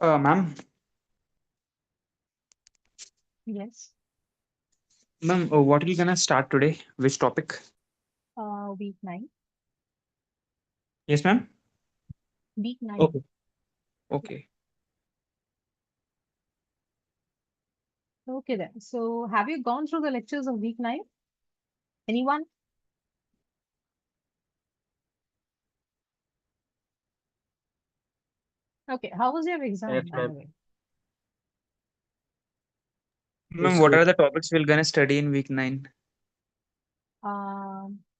Ma'am, Yes. what are you gonna start today? Which topic? Week 9. Yes, ma'am. Week 9. Okay. Okay. Okay then. So have you gone through the lectures of week 9? Anyone? Okay. How was your Yes, exam, by the ma'am. way? Ma'am, It's what good. are the topics we're gonna study in week 9?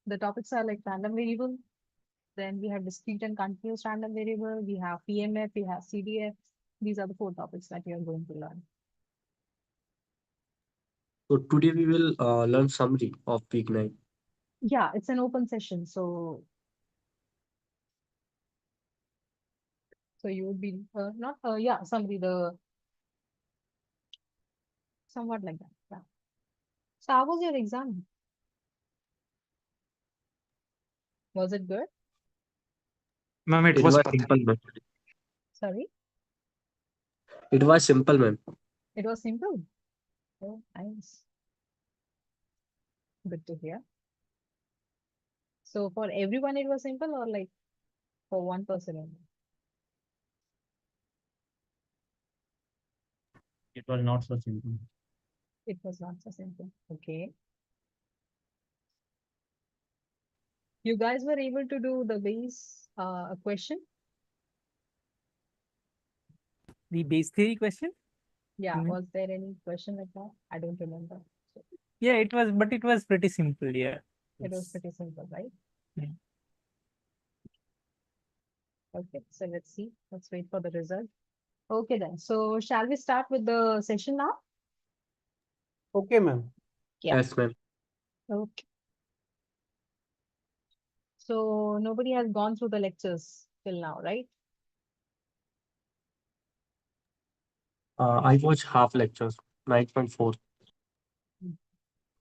The topics are like random variable. Then we have discrete and continuous random variable. We have PMF. We have CDF. These are the 4 topics that you are going to learn. So today we will learn summary of week 9. Yeah, it's an open session. So you would be not yeah, summary the somewhat like that. Yeah. So how was your exam? Was it good? Ma'am, it It was was pathetic. simple, ma'am. Sorry, It was simple, ma'am. it was simple. Oh, nice. Good to hear. So for everyone it was simple or like for one person only? It was not so simple. It was not so simple. Okay. You guys were able to do the base question? The base theory question? Yeah, You mean? was there any question like that? I don't remember. So Yeah, but it was pretty simple. Yeah. it was It's- pretty simple, right? yeah. Okay, so let's see. Let's wait for the result. Okay then. So shall we start with the session now? Okay, ma'am. Yeah. Yes, ma'am. Okay. So nobody has gone through the lectures till now, right? I watched half lectures, 9.4.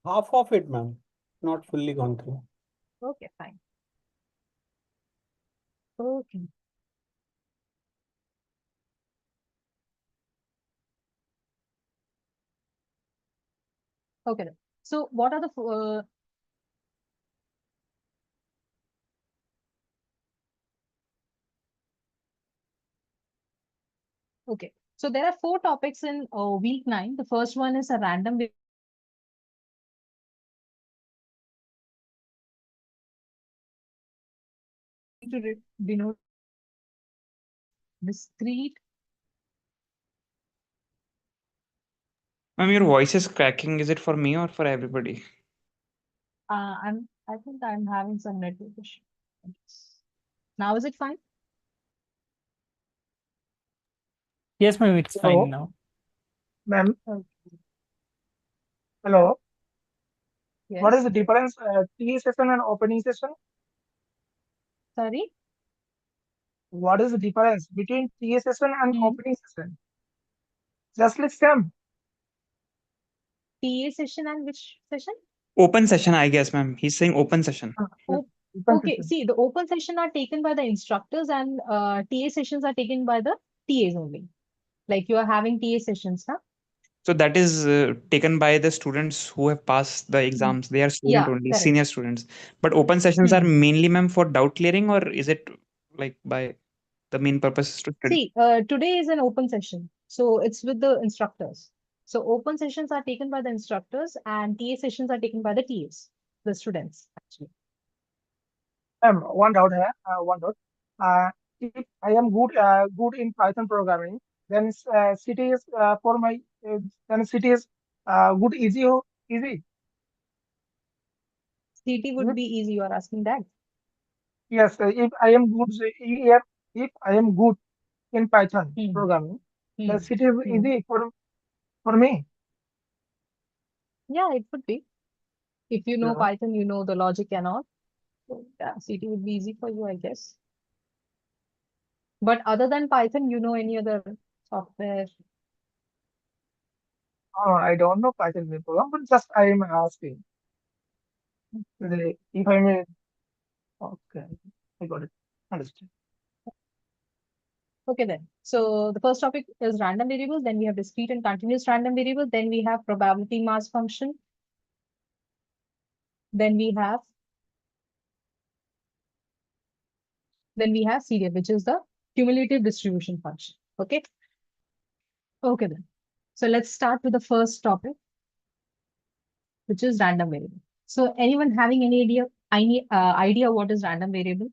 Half of it, ma'am. Not fully gone through. Okay, fine. Okay. Okay. Then. So what are the okay. So there are 4 topics in week 9. The first one is a random to denote discrete. Ma'am, your voice is cracking. Is it for me or for everybody? I think I'm having some network issue. Now is it fine? Yes, ma'am, it's Hello, fine now. ma'am. Okay. Hello. What is Yes. the difference TA session and opening session? Sorry. What is the difference between TA session and Hmm. opening session? Just like same. TA session and which session? Open session, I guess, ma'am. He's saying open session. Oh, Open okay. session. See, the open session are taken by the instructors and TA sessions are taken by the TAs only. Like you are having TA sessions, huh? So that is taken by the students who have passed the Hmm. exams. They are student Yeah, only, correct. senior students. But open sessions are Hmm. mainly, ma'am, for doubt clearing, or is it like by the main purpose is to study? See, today is an open session, so it's with the instructors. So open sessions are taken by the instructors and TA sessions are taken by the TAs, the students actually. One doubt here. One doubt. If I am good in Python programming, then city is for my then city is good easy. CT Is would it? be easy. You are asking that. Yes. If I am good, if I am good in Python Hmm. programming, the Hmm. city is Hmm. easy for me. Yeah, it would be. If you know Yeah. Python, you know the logic and all. So yeah, CT would be easy for you, I guess. But other than Python, you know any other software? I don't know Python program, but just I am asking. If I may, okay, I got it. Understood. Okay then. So the first topic is random variables. Then we have discrete and continuous random variables. Then we have probability mass function. Then we have CDF, which is the cumulative distribution function. Okay. Okay then. So let's start with the first topic, which is random variable. So anyone having any idea what is random variable?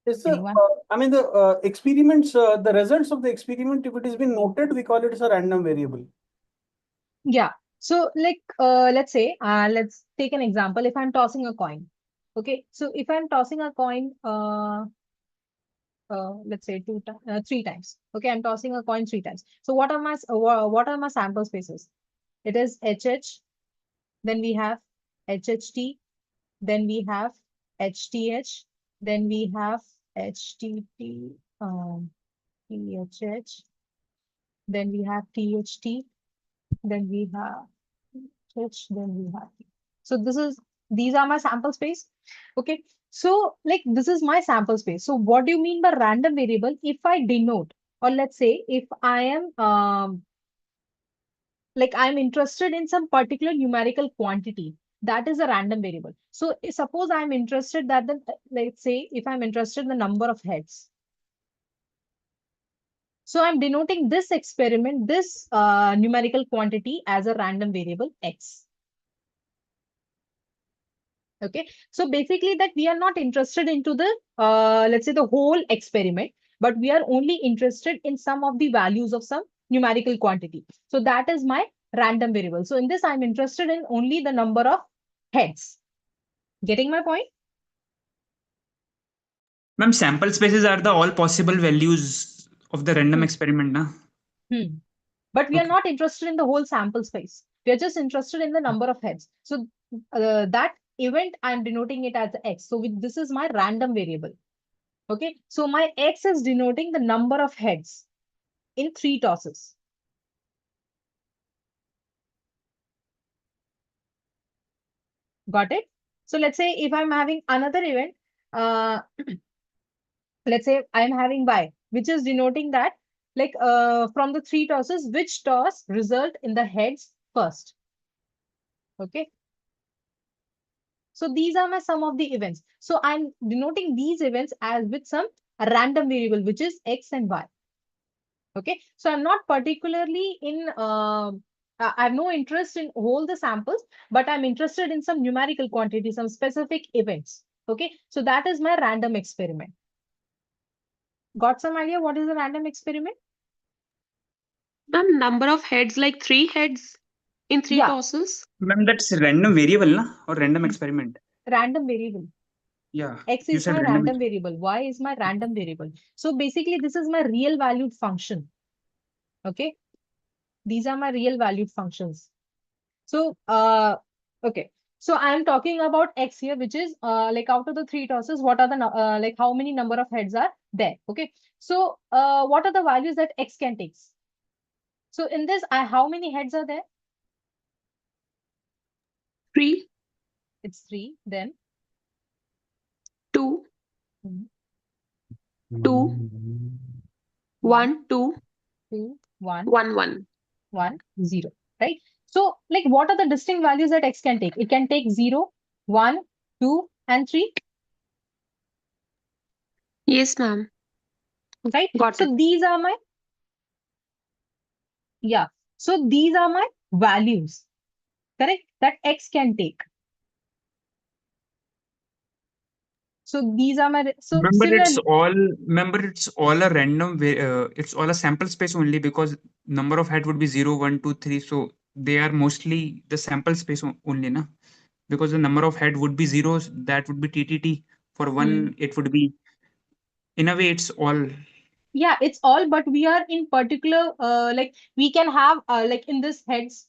Yes, sir. Anyone? I mean, the experiments, the results of the experiment, if it has been noted, we call it as a random variable. Yeah. So like, let's say, let's take an example. If I'm tossing a coin, okay. So if I'm tossing a coin, let's say 3 times. Okay, I'm tossing a coin 3 times. So what are my sample spaces? It is HH, then we have HHT, then we have HTH, then we have HTT, THH, then we have THT, then we have H, then we have T. So these are my sample space. Okay. So like this is my sample space. So what do you mean by random variable? If I denote, or let's say if I am like I'm interested in some particular numerical quantity, that is a random variable. So suppose I'm interested that let's say if I'm interested in the number of heads. So I'm denoting this experiment, this numerical quantity as a random variable X. Okay, so basically that we are not interested into the, let's say the whole experiment, but we are only interested in some of the values of some numerical quantity. So that is my random variable. So in this, I'm interested in only the number of heads. Getting my point? Ma'am, sample spaces are the all possible values of the random experiment, na? But we are Okay. not interested in the whole sample space. We are just interested in the number of heads. So that event, I'm denoting it as X. So this is my random variable. Okay. So my X is denoting the number of heads in 3 tosses. Got it? So let's say if I'm having another event, let's say I'm having Y, which is denoting that like from the 3 tosses, which toss result in the heads first. Okay. So these are my some of the events. So I'm denoting these events as with some random variable, which is X and Y. Okay. So I'm not particularly in, I have no interest in all the samples, but I'm interested in some numerical quantity, some specific events. Okay. So that is my random experiment. Got some idea what is a random experiment? Ma'am, number of heads, like 3 heads in 3 Yeah. tosses. Ma'am, that's random variable, na? Or random experiment? Random variable. Yeah. X You is said my random random variable. Y is my random variable. So basically, this is my real valued function. Okay. These are my real valued functions. So, okay. So I am talking about X here, which is like out of the 3 tosses, what are the, like how many number of heads are there? Okay. So what are the values that X can take? So in this, how many heads are there? 3, It's 3. Then 2, Mhm. 2, 1, 2, 2, 1, 1, 1. 1, 0. Right? So like what are the distinct values that X can take? It can take 0, 1, 2, and 3. Yes, ma'am. Right? Got So it. these are my, yeah. So these are my values, correct? That X can take. So these are my, so similarly, Remember, it's all a random way, it's all a sample space only because number of head would be 0, 1, 2, 3. So they are mostly the sample space only, na? Because the number of head would be zeros, that would be TTT. For one, it would be, in a way, it's all. yeah, it's all, but we are in particular, like we can have like in this heads.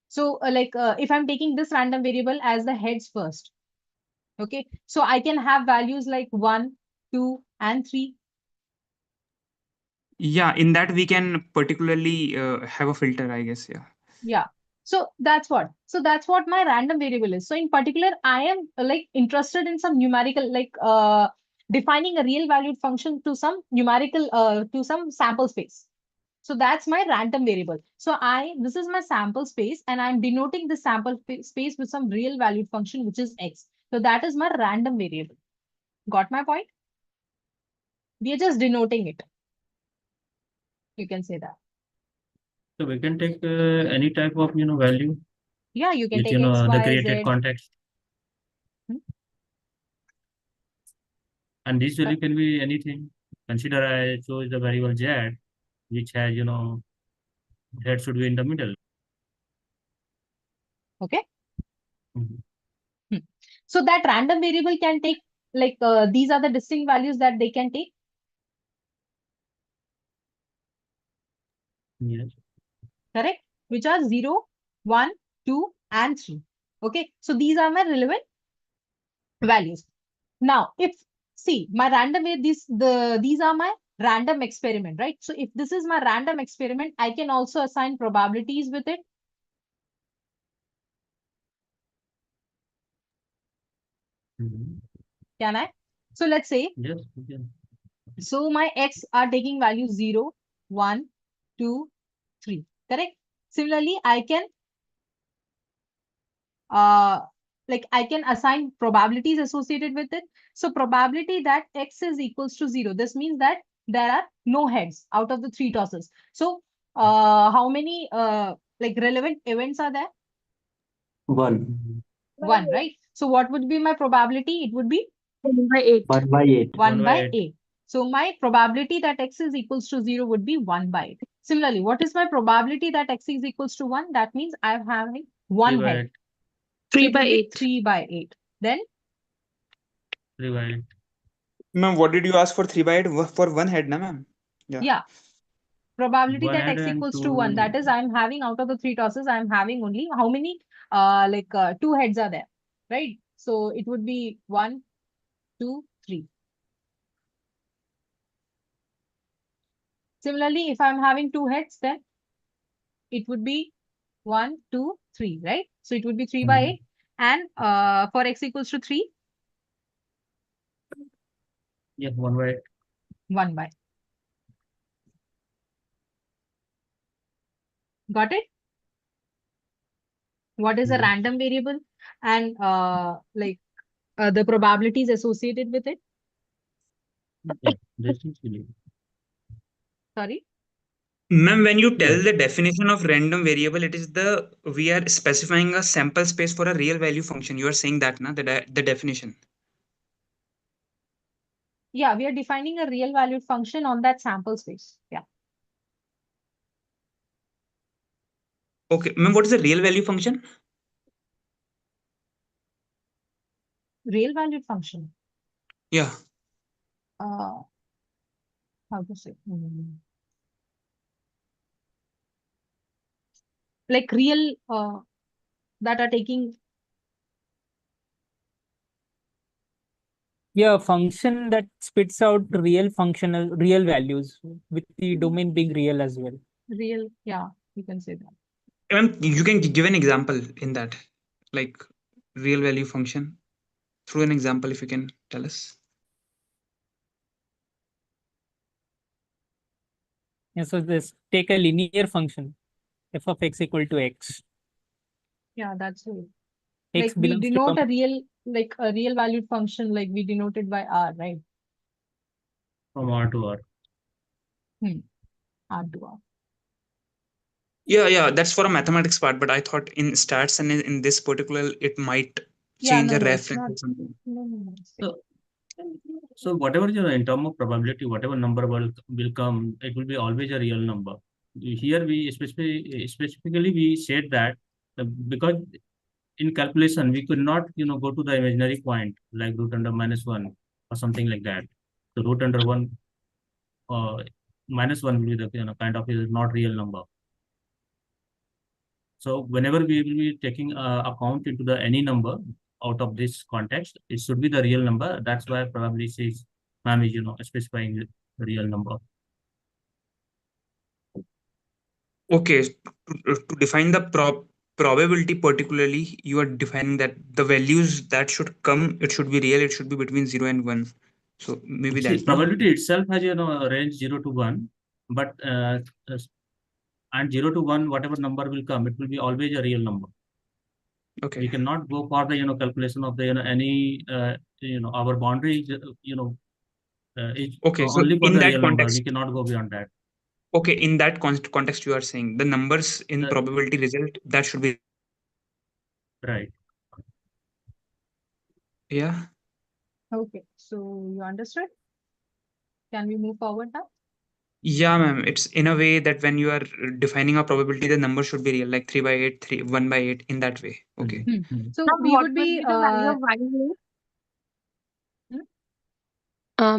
So like if I'm taking this random variable as the heads first, okay, so I can have values like 1, 2, and 3. Yeah, in that we can particularly have a filter, I guess. Yeah. Yeah. So that's what. So that's what my random variable is. So in particular, I am like interested in some numerical, like defining a real valued function to some numerical, to some sample space. So that's my random variable. So this is my sample space, and I'm denoting the sample space with some real valued function, which is x. So that is my random variable. Got my point? We are just denoting it. You can say that. So we can take any type of value Yeah, you can with take the x, y, created z. context. And this value can be anything. Consider I chose the variable z, which has head should be in the middle. Okay. Mhm. So that random variable can take, like, these are the distinct values that they can take. Yes. Correct? Which are 0, 1, 2, and 3. Okay. So these are my relevant values. Now, if see my random way, these are my random experiment, right? So if this is my random experiment, I can also assign probabilities with it. Mhm. Can I? So let's say, Yes, we can. so my x are taking values 0, 1, 2, 3. Correct? Similarly, I can like I can assign probabilities associated with it. So probability that x is equals to 0. This means that there are no heads out of the 3 tosses. So how many like relevant events are there? 1. 1, right? So what would be my probability? It would be 1 by 8. 1 by 8. 1 by 8. 8. So my probability that x is equals to 0 would be 1 by 8. Similarly, what is my probability that x is equals to 1? That means I'm having 1 3 by head. 8. 3 it by would be 8. 3 by 8. Then 3 by 8. Ma'am, what did you ask for 3 by 8? For one head, na ma'am? yeah, probability One that head x and equals to 1. That two. is, I'm having out of the 3 tosses, I'm having only how many 2 heads are there, right? So it would be 1, 2, 3. Similarly, if I'm having 2 heads, then it would be 1, 2, 3, right? So it would be 3 by 8. And for x equals to 3, Yeah, 1 by 8. 1 by. Got it? What is a Yes. random variable? And like the probabilities associated with it? Yeah, this is really. Sorry? Ma'am, when you tell Yeah. the definition of random variable, it is we are specifying a sample space for a real value function. You are saying that, na, the definition. Yeah, we are defining a real valued function on that sample space. Yeah. Okay, ma'am, what is the real value function? Real valued function. Yeah. How to say? Like real that are taking. Yeah, a function that spits out real values with the domain being real as well. Real, yeah, you can say that. Ma'am, you can give an example in that, like real value function. Through an example, if you can tell us. Yeah, so this take a linear function, f of x equal to x. Yeah, that's it. X Like we belongs to denote some a real valued function, like we denoted by R, right? From R to R. R to R. Yeah, that's for a mathematics part, but I thought in stats and in this particular, it might Yeah, change no, a no, it's reference not. or something. No. So whatever in terms of probability, whatever number will come, it will be always a real number. Here we specifically we said that because in calculation we could not go to the imaginary point like root under -1 or something like that. So root under 1 -1 will be the kind of is not real number. So whenever we will be taking account into the any number out of this context, it should be the real number. That's why probably says ma'am is specifying the real number. Okay, to define the probability particularly, you are defining that the values that should come, it should be real, it should be between 0 and 1. So maybe See, that, no? probability itself has a range 0 to 1, but and 0 to 1, whatever number will come, it will be always a real number. We Okay. cannot go for the calculation of the any our boundary is is Okay, so only for in the that real number. We context, cannot go beyond that. okay, in that context, you are saying the numbers in The- probability result that should be, Right. yeah. Okay, so you understood? Can we move forward now? Yeah, ma'am. It's in a way that when you are defining a probability, the number should be real, like 3 by 8, 3, 1 by 8, in that way. Okay. So Ma'am, we what would will be be the value of y here?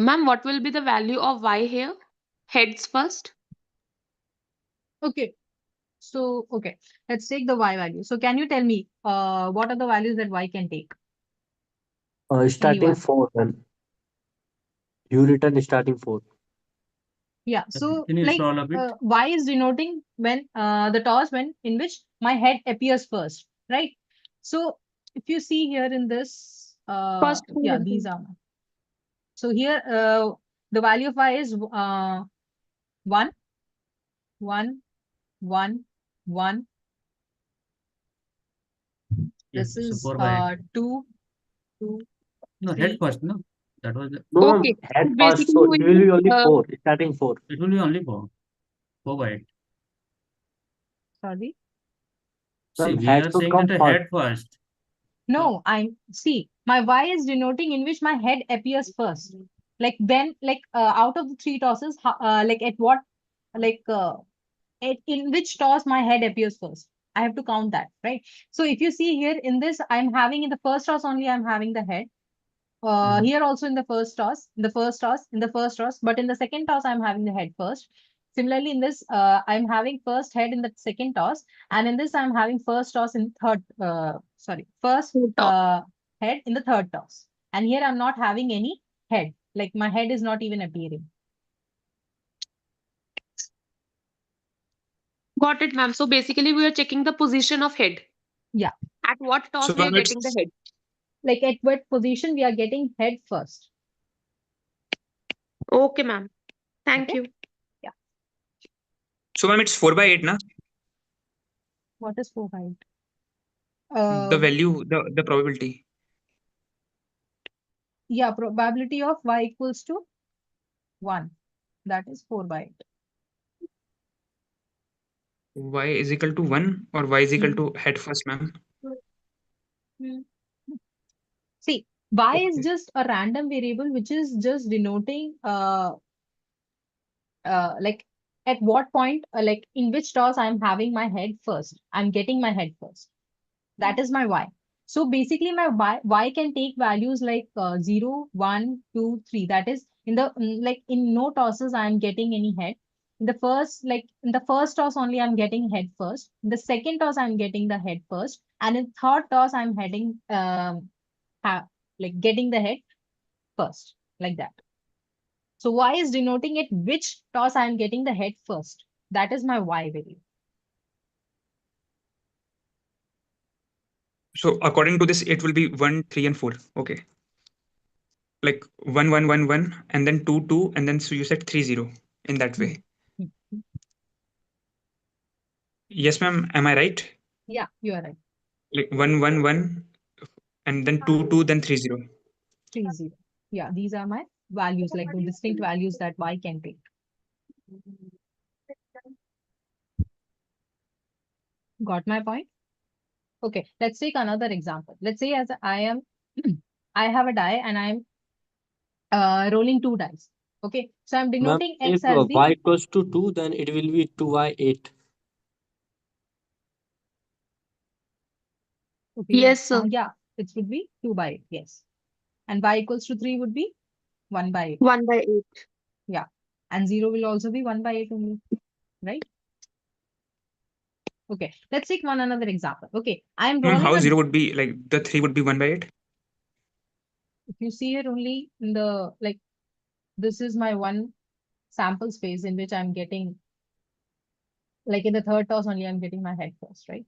Ma'am, what will be the value of y here? Heads first. okay. So okay, let's take the y value. So can you tell me what are the values that y can take? Starting Anyone? 4, then you return starting 4. Yeah. So Can you like scroll a bit? y is denoting when the toss when in which my head appears first, right? So if you see here in this, First four yeah, will these be. are. So here the value of y is 1, 1, 1, 1. Yes, This so is 4 by 8. 2, 2, No, 3. head first, no? That was No, ma'am, Okay. head So first, basically, so we it will be only will, 4, starting 4. it will be only 4. 4 by 8. Sorry. See, Ma'am, we head are should saying come that a first. head first. No, I'm see my y is denoting in which my head appears first. Like when, like out of the 3 tosses, like at what, like in which toss my head appears first. I have to count that, right? So if you see here in this, I'm having in the first toss only, I'm having the head. Mhm. Here also in the first toss, in the first toss, but in the second toss, I'm having the head first. Similarly, in this, I'm having first head in the second toss, and in this, I'm having first toss in third, first Third toss. head in the third toss. And here I'm not having any head, like my head is not even appearing. Got it, ma'am. So basically, we are checking the position of head. Yeah. At what toss So we are ma'am, getting the it's, head? Like at what position we are getting head first. Okay, ma'am. Thank Okay. you. so ma'am, it's 4 by 8, na? What is 4 by 8? The value, the probability. Yeah, probability of y equals to 1. That is 4 by 8. Y is equal to 1 or y is equal to head first, ma'am? See, y is Okay. just a random variable which is just denoting like at what point, like in which toss I'm having my head first. I'm getting my head first. That is my y. So basically my y can take values like 0, 1, 2, 3. That is in the like in no tosses I'm getting any head. In the first, like in the first toss only I'm getting head first. In the second toss I'm getting the head first. And in third toss I'm heading like getting the head first, like that. So y is denoting at which toss I am getting the head first. That is my y value. So according to this, it will be 1, 3, and 4. Okay. Like 1, 1, 1, 1, and then 2, 2, and then so you said 3, 0 in that way. Yes, ma'am. Am I right? Yeah, you are right. Like 1, 1, 1, and then 2, 2, then 3, 0. 3, 0. Yeah, these are my values, like the distinct values that y can take. Got my point? Okay, let's take another example. Let's say as I am, I have a die and I'm rolling 2 dice. Okay, so I'm Ma'am, denoting if x as the y equals to 2, then it will be 2y8. okay, Yes, sir. yeah, it would be 2 by 8. Yes, and y equals to 3 would be 1 by 8. 1 by 8. Yeah, and 0 will also be 1 by 8 only, right? Okay, let's take one another example. Okay, I'm Ma'am, rolling how a, 0 would be like the 3 would be 1 by 8? if you see here only in the, like, this is my one sample space in which I'm getting, like in the third toss only I'm getting my head first, right?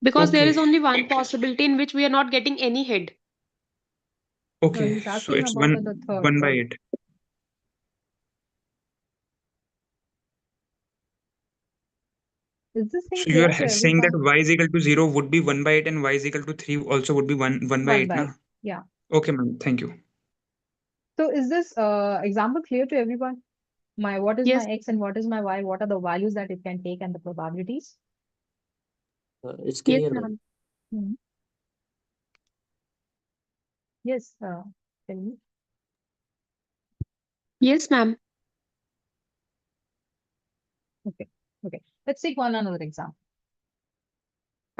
Because there is Okay. only one possibility in which we are not getting any head. Okay, he's so asking it's about the third, 1 by right? 8. Is this thing So you clear are to saying that everyone? y is equal to 0 would be 1 by 8 and y is equal to 3 also would be 1 by 1 8, by na? 8. Yeah. Okay, ma'am. Thank you. So is this example clear to everyone? What is Yes. my x and what is my y? What are the values that it can take and the probabilities? It's Yes, clear, ma'am. ma'am. Mhm. Yes, tell me. Yes, ma'am. Okay. Let's take another example.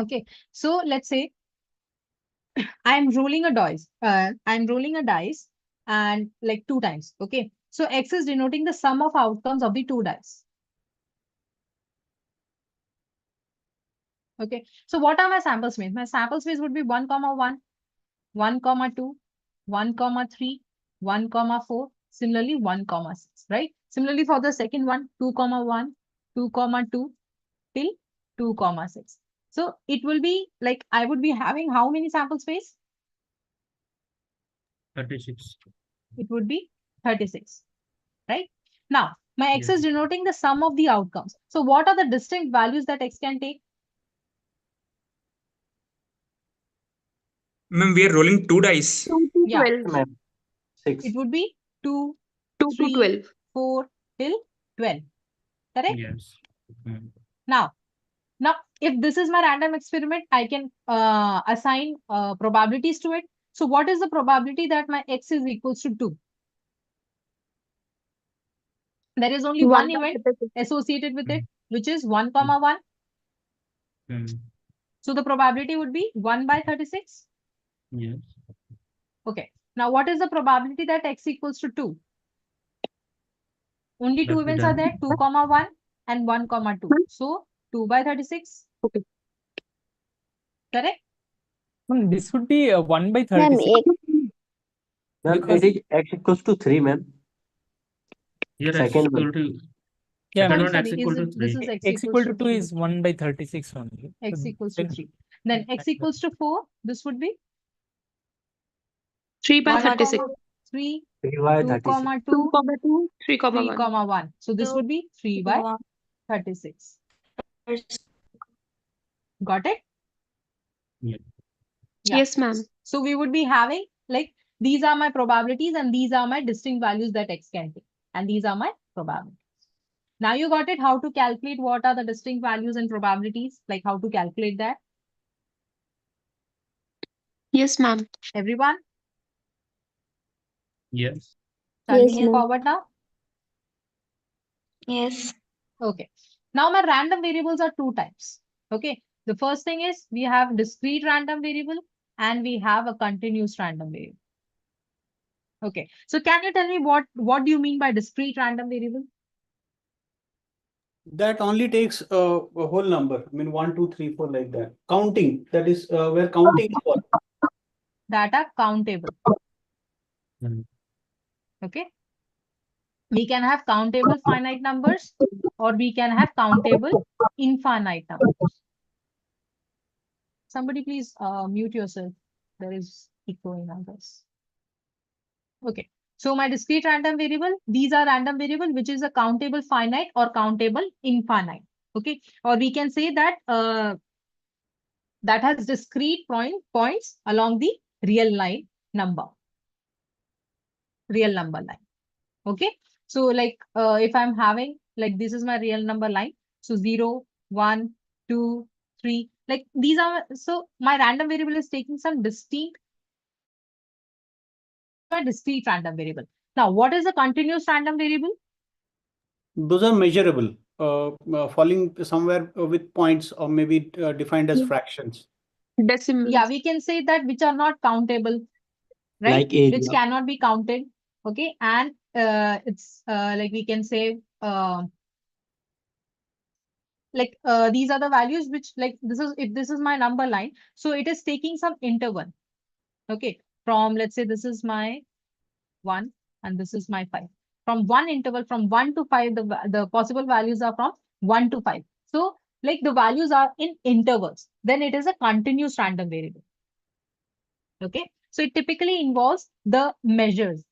Okay, so let's say I'm rolling a dice. I'm rolling a dice and like 2 times. Okay, so x is denoting the sum of outcomes of the 2 dice. Okay, so what are my sample space? My sample space would be 1, 1, 1, 2, 1, 3, 1, 4. Similarly, 1, 6, right? Similarly, for the second one, 2, 1, 2, 2 till 2, 6. So it will be like I would be having how many sample space? 36. It would be 36, right? Now, my x Yes. is denoting the sum of the outcomes. So what are the distinct values that x can take? Ma'am, we are rolling 2 dice. 2 to Yeah. 12. Ma'am. 6. It would be 2, 2 to 3, 12. 4 till 12. Correct? Yes. Mm. Now, if this is my random experiment, I can assign probabilities to it. So what is the probability that my x is equals to 2? There is only one by event 36. associated with it, Mm. which is 1, 1. Mm. So the probability would be 1 by 36. Yes. Okay. Now, what is the probability that x equals to 2? Only 2 That we events are done. there, 2, 1 and 1, 2. So 2 by 36. Okay. Correct? This would be 1 by Ma'am, 36. Ma'am, Because- it is x equals to 3, ma'am. Here x Second equal one. to Yeah, second Sorry, one x sorry. equal Is to it, this 3. is x x equals equal to 2 3. is 1 by 36 only. X So equals to then- 3. Then x equals to 4. This would be 3 by 1, 36. 3, 3 by 2, 2, 36. 2, 3, 3, 1. 1. So this would be 3 by 36. Got it? Yeah. Yeah. Yes, ma'am. So we would be having like these are my probabilities and these are my distinct values that x can take. And these are my probabilities. Now you got it how to calculate what are the distinct values and probabilities, like how to calculate that. Yes, ma'am. Everyone, Yes. shall we Yes, move ma'am. forward now? Yes. Okay. Now my random variables are 2 types. Okay. The first thing is we have discrete random variable and we have a continuous random variable. Okay. So can you tell me what do you mean by discrete random variable? That only takes a whole number. I mean, 1, 2, 3, 4 like that. Counting. That is where counting is for. That are countable. Mm. Okay. We can have countable finite numbers or we can have countable infinite numbers. Somebody please mute yourself. There is echo in others. Okay. So my discrete random variable, these are random variable, which is a countable finite or countable infinite. Okay. Or we can say that that has discrete points along the real number line. Okay. So like if I'm having like this is my real number line. So 0, 1, 2, 3, like these are, so my random variable is taking some discrete random variable. Now, what is a continuous random variable? Those are measurable, falling somewhere with points or maybe defined as fractions. Decimals. Yeah, we can say that which are not countable, right? Like area. Which cannot be counted. Okay. And it's like we can say like these are the values which like this is, if this is my number line, so it is taking some interval. Okay. From let's say this is my 1 and this is my 5. From one interval from 1 to 5, the possible values are from 1 to 5. So like the values are in intervals, then it is a continuous random variable. Okay, so it typically involves the measures.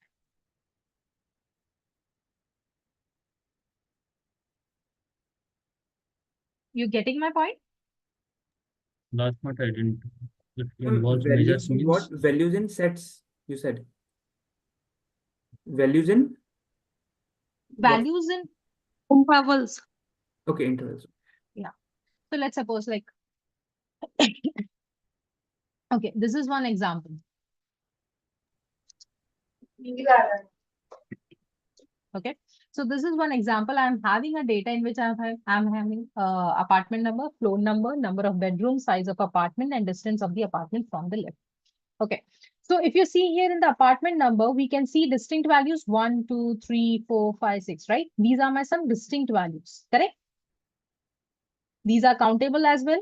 You getting my point? Last part I didn't. It Ma'am, involves values measures in means. what? Values in sets, you said. Values in what? Values in Intervals. Okay, intervals. So let's suppose like okay, this is one example. Okay, so this is one example. I'm having a data in which I'm having apartment number, floor number, number of bedrooms, size of apartment, and distance of the apartment from the lift. Okay, so if you see here in the apartment number, we can see distinct values 1, 2, 3, 4, 5, 6, right? These are my some distinct values, correct? These are countable as well.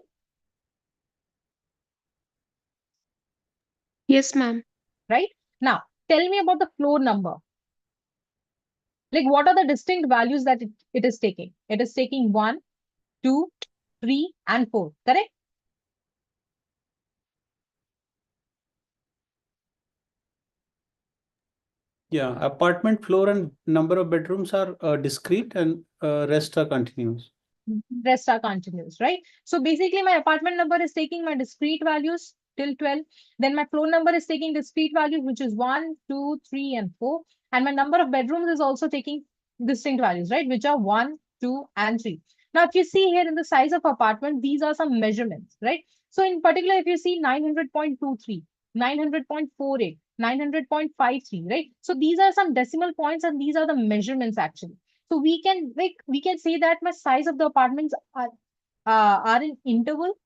Yes, ma'am. Right? Now, tell me about the floor number. Like, what are the distinct values that it is taking? It is taking 1, 2, 3, and 4, correct? Yeah, apartment floor and number of bedrooms are discrete and rest are continuous. Rest are continuous, right? So basically, my apartment number is taking my discrete values till 12. Then my floor number is taking discrete values, which is 1, 2, 3, and 4. And my number of bedrooms is also taking distinct values, right? Which are 1, 2, and 3. Now, if you see here in the size of apartment, these are some measurements, right? So in particular, if you see 900.23, 900.48, 900.53, right? So these are some decimal points and these are the measurements actually. So we can say that my size of the apartments are in interval.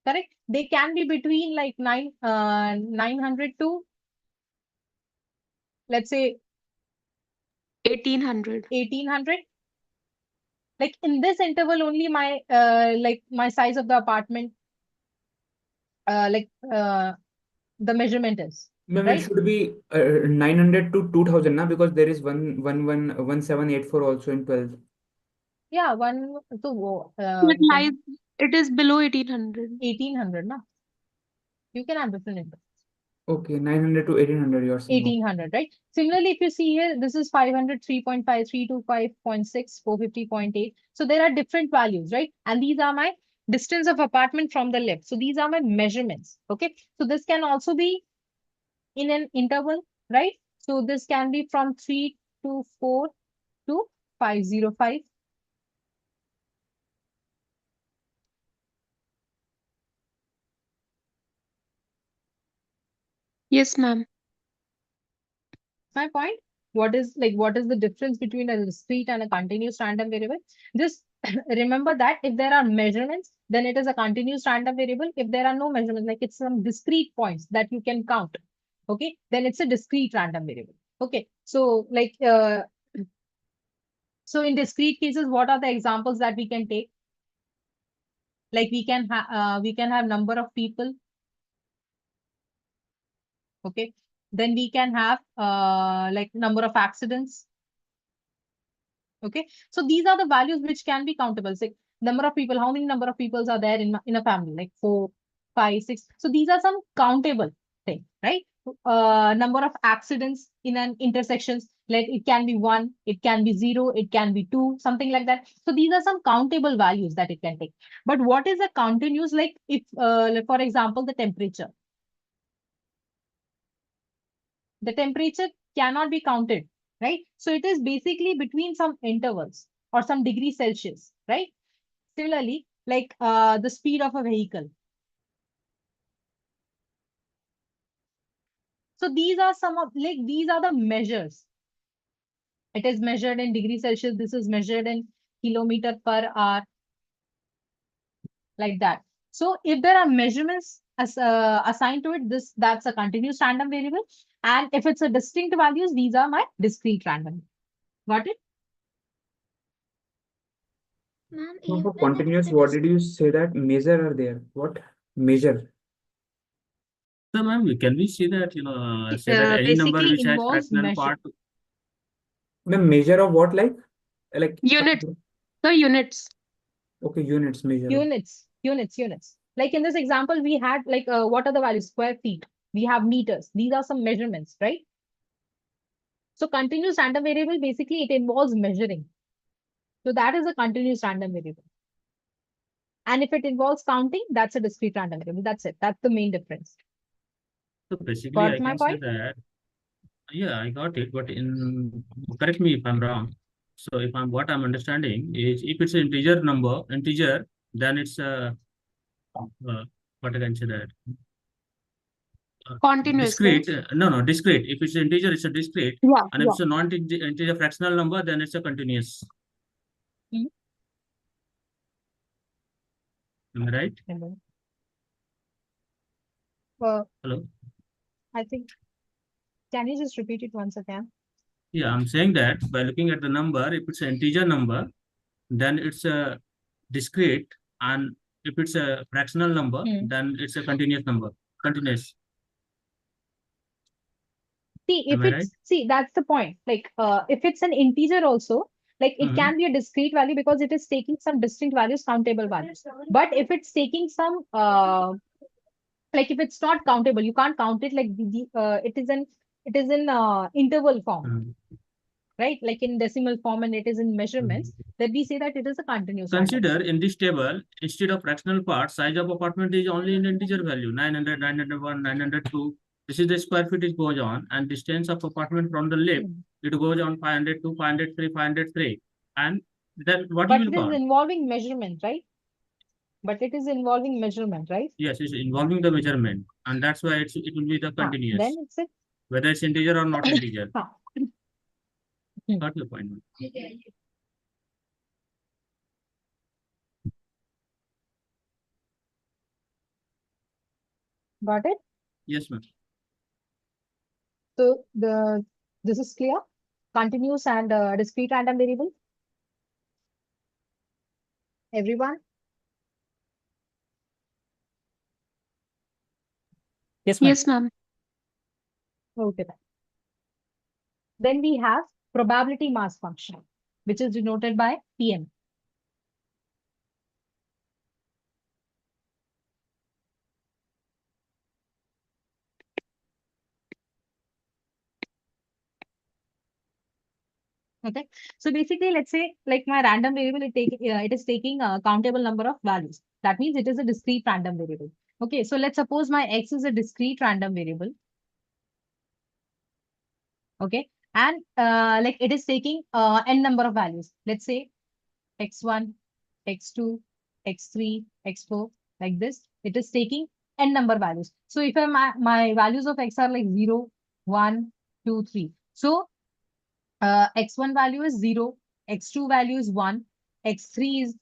Correct? They can be between like 900 to, let's say, 1800. 1800. Like in this interval only my my size of the apartment the measurement is. Ma'am, Right? it should be 900 to 2000 now, because there is 1784 also in 12. Yeah, one so It lies, it is below 1800. 1800 na. You can have different intervals. Okay, 900 to 1800 you're saying. 1800, right? Similarly, if you see here, this is 500, 3.5, 325.6, 450.8. So there are different values, right? And these are my distance of apartment from the lift. So these are my measurements, okay? So this can also be in an interval, right? So this can be from 324 to 505. Yes, ma'am. My point? What is the difference between a discrete and a continuous random variable? Just remember that if there are measurements, then it is a continuous random variable. If there are no measurements, like it's some discrete points that you can count, okay, then it's a discrete random variable. Okay, so so in discrete cases, what are the examples that we can take? Like we can have number of people. Okay, then we can have like number of accidents. Okay, so these are the values which can be countable. Say number of people, how many number of people are there in a family? Like 4, 5, 6. So these are some countable thing, right? Number of accidents in an intersections, like it can be 1, it can be 0, it can be 2, something like that. So these are some countable values that it can take. But what is a continuous? Like if, like for example, the temperature. The temperature cannot be counted, right? So it is basically between some intervals or some degrees Celsius, right? Similarly, like the speed of a vehicle. So these are some of these are the measures. It is measured in degrees Celsius. This is measured in kilometer per hour, like that. So if there are measurements assigned to it, that's a continuous random variable. And if it's a distinct values, these are my discrete random. Got it? So for continuous, what did you say that measure are there? What measure? So, ma'am, can we see that, say that any number basically which has involves fractional measure. part? The measure of what, like Unit. So units. Okay, units measure. Units. Like in this example, we had like what are the values? Square feet. We have meters. These are some measurements, right? So continuous random variable, basically it involves measuring. So that is a continuous random variable. And if it involves counting, that's a discrete random variable. That's it. That's the main difference. So basically, Got I my can say point? that, yeah, I got it, but correct me if I'm wrong. So if what I'm understanding is if it's an integer, then it's what I can say that Continuous, right? discrete. No, discrete. If it's an integer, it's a discrete, Yeah, and if it's a non-integer fractional number, then it's a continuous. Hmm. Am I right? Hello. I think, can you just repeat it once again? Yeah, I'm saying that by looking at the number, if it's an integer number, then it's a discrete, and if it's a fractional number, then it's a continuous number. Continuous. See, if Am I it's right? see, that's the point. Like, if it's an integer also, like it Mhm. can be a discrete value because it is taking some distinct values, countable values. But if it's taking some like if it's not countable, you can't count it like it is in interval form, Mhm. right? Like in decimal form, and it is in measurements, then we say that it is a continuous random. Consider in this table, instead of fractional part, size of apartment is only in integer value 900, 901, 902. This is the square feet it goes on, and distance of apartment from the left, it goes on 502, 503, 503. And then what you But will it is call? involving measurement, right? But it is involving measurement, right? Yes, it's involving the measurement, and that's why it will be the continuous, Then it's a whether it's integer or not integer. Hmm. Got your point. Got it? Yes, ma'am. So this is clear. Continuous and discrete random variable. Everyone? Yes, ma'am. Yes, ma'am. Okay. Then we have probability mass function, which is denoted by PM. Okay. So basically, let's say like my random variable, it is taking a countable number of values. That means it is a discrete random variable. Okay. So let's suppose my X is a discrete random variable. Okay. And like it is taking n number of values. Let's say X1, X2, X3, X4, like this. It is taking n number values. So if my values of X are like 0, 1, 2, 3. So X1 value is 0, X2 value is 1, X3 is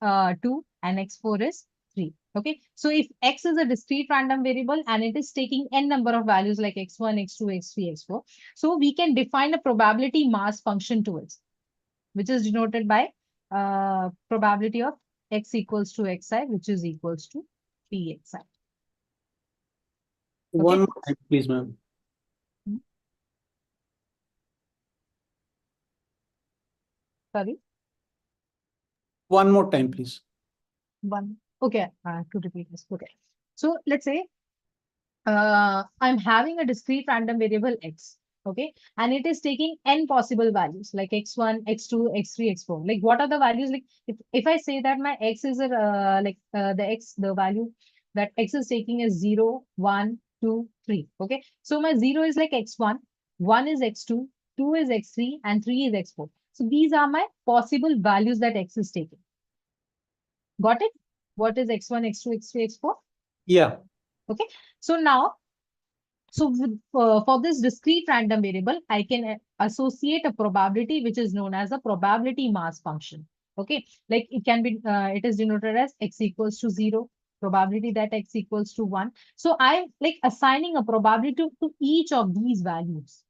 2, and X4 is 3. Okay. So if X is a discrete random variable and it is taking n number of values like X1, X2, X3, X4. So we can define a probability mass function to it, which is denoted by probability of X equals to Xi, which is equals to Pxi. One more time, please, ma'am. Sorry. One more time, please. One. Okay. To repeat this. Okay. So let's say I'm having a discrete random variable X. Okay. And it is taking n possible values like X1, X2, X3, X4. Like what are the values? Like if I say that my X is the value that X is taking is 0, 1, 2, 3. Okay. So my 0 is like X1, 1 is X2, 2 is X3, and 3 is X4. So these are my possible values that X is taking. Got it? What is X1, X2, X3, X4? Yeah. Okay. So now, for this discrete random variable, I can associate a probability which is known as a probability mass function. Okay. Like it can be, it is denoted as X equals to 0, probability that X equals to 1. So I'm like assigning a probability to each of these values.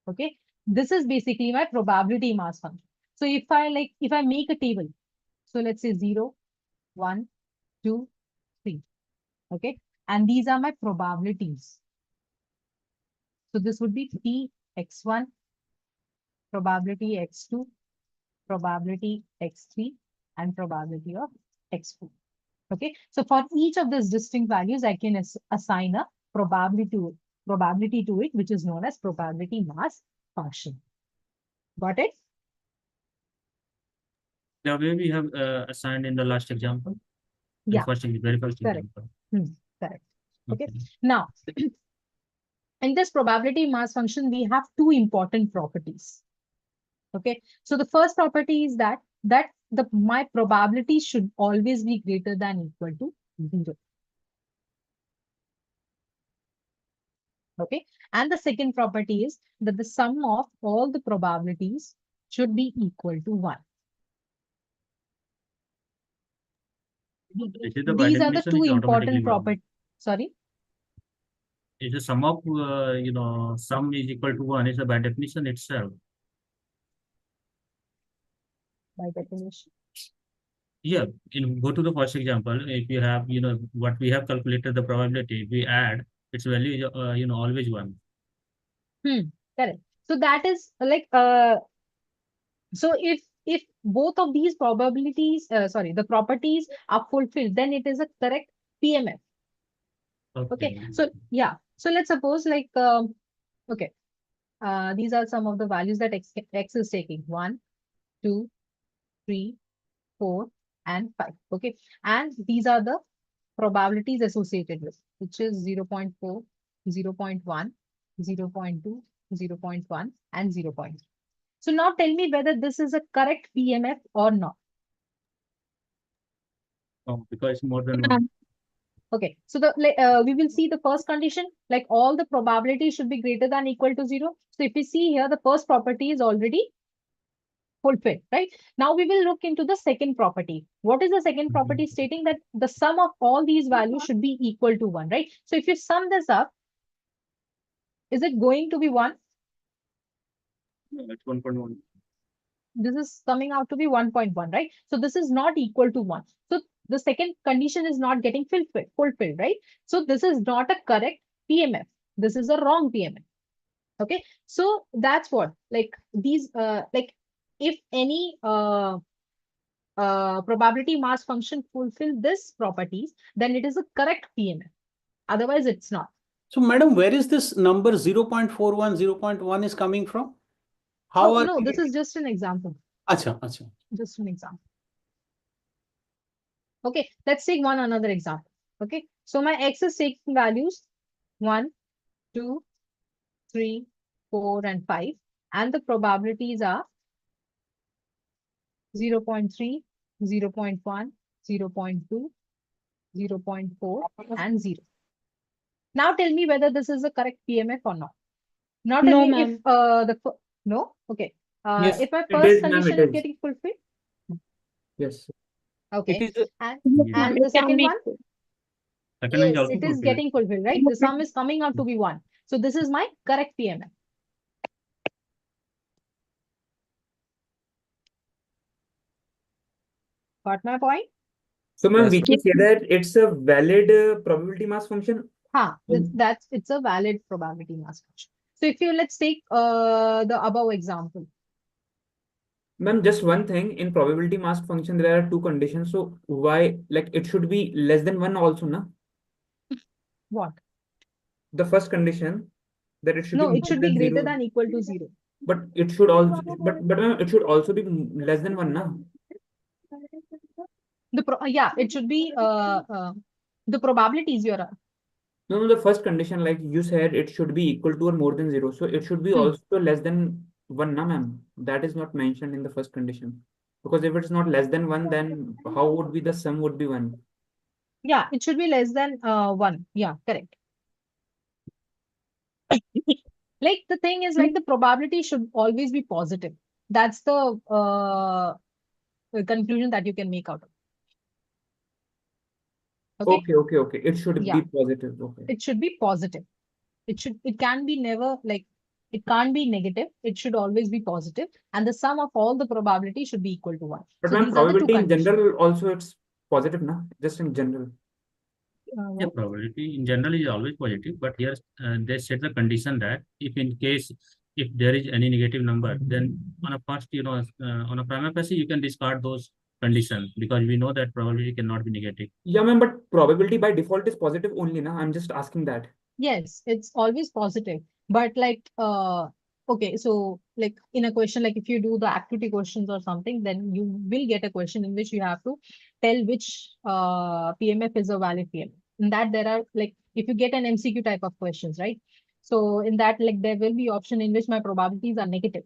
Okay. This is basically my probability mass function. So if I make a table, so let's say 0, 1, 2, 3. Okay. And these are my probabilities. So this would be Px1, probability x2, probability x3, and probability of x4. Okay, so for each of these distinct values, I can assign a probability to it, which is known as probability mass function. Got it? The way we have assigned in the last example. The Yeah. very first Correct. example. Correct. Okay. Now, in this probability mass function, we have two important properties. Okay. So the first property is that my probability should always be greater than equal to 0. Okay. And the second property is that the sum of all the probabilities should be equal to 1. These are the two important properties. Sorry. It's a sum of, sum is equal to 1 is by definition itself. By definition. Yeah, go to the first example. If you have, what we have calculated the probability, we add its value is, always 1. Correct. So that is like, so if both of these probabilities, the properties are fulfilled, then it is a correct PMF. Okay. So yeah. So let's suppose like, okay. These are some of the values that X is taking. 1, 2, 3, 4, and 5. Okay. And these are the probabilities associated with, which is 0.4, 0.1, 0.2, 0.1, and 0.3. So now tell me whether this is a correct PMF or not. Oh, because it's more than 1. Okay, so we will see the first condition, like all the probability should be greater than equal to 0. So if you see here, the first property is already fulfilled, right? Now we will look into the second property. What is the second property? Stating that the sum of all these values should be equal to 1, right? So if you sum this up, is it going to be 1? No, it's 1.1. This is coming out to be 1.1, right? So this is not equal to 1. So the second condition is not getting fulfilled, right? So this is not a correct PMF. This is a wrong PMF. Okay. So that's what, like these, like if any probability mass function fulfill this properties, then it is a correct PMF. Otherwise, it's not. So, madam, where is this number 0.41, 0.1 is coming from? How no, this is just an example. Acha. Just an example. Okay, let's take another example. Okay, so my X is taking values 1, 2, 3, 4, and 5, and the probabilities are 0.3, 0.1, 0.2, 0.4, and 0. Now tell me whether this is a correct PMF or not. Now tell me if no? Okay. Yes, if my it first is, ma'am, condition it is is. getting fulfilled. Yes. Okay. It is And the second one? Second is Yes, also it is fulfilled. getting fulfilled, right? The sum is coming out to be 1. So this is my correct PMF. Got my point? So, ma'am, Yes. we can say that it's a valid probability mass function. It's a valid probability mass function. So if you, let's take the above example. Ma'am, just one thing, in probability mass function, there are two conditions. So why, like, it should be less than 1 also, na? What? The first condition, that it should No, be it more should be than greater 0. than equal to 0. But it should also, but ma'am, it should also be less than 1, na? It should be the probabilities you're No, the first condition, like you said, it should be equal to or more than 0. So it should be also less than 1, na, ma'am? That is not mentioned in the first condition. Because if it's not less than 1, then how would be the sum would be 1? Yeah, it should be less than 1. Yeah, correct. Like the thing is, like the probability should always be positive. That's the conclusion that you can make out of it. Okay. Okay. It should Yeah. be positive. Okay. It should be positive. It can be never like, it can't be negative. It should always be positive. And the sum of all the probability should be equal to 1. But So ma'am, these are the two probability in conditions. general also it's positive, na? Just in general. Yeah, probability in general is always positive, but here they set the condition that if in case if there is any negative number, then on a first, on a prima facie, you can discard those conditions because we know that probability cannot be negative. Yeah, ma'am, but probability by default is positive only, na? I'm just asking that. Yes, it's always positive. But like, okay, so like in a question, like if you do the activity questions or something, then you will get a question in which you have to tell which PMF is a valid PMF. In that there are like, if you get an MCQ type of questions, right? So in that, like there will be option in which my probabilities are negative.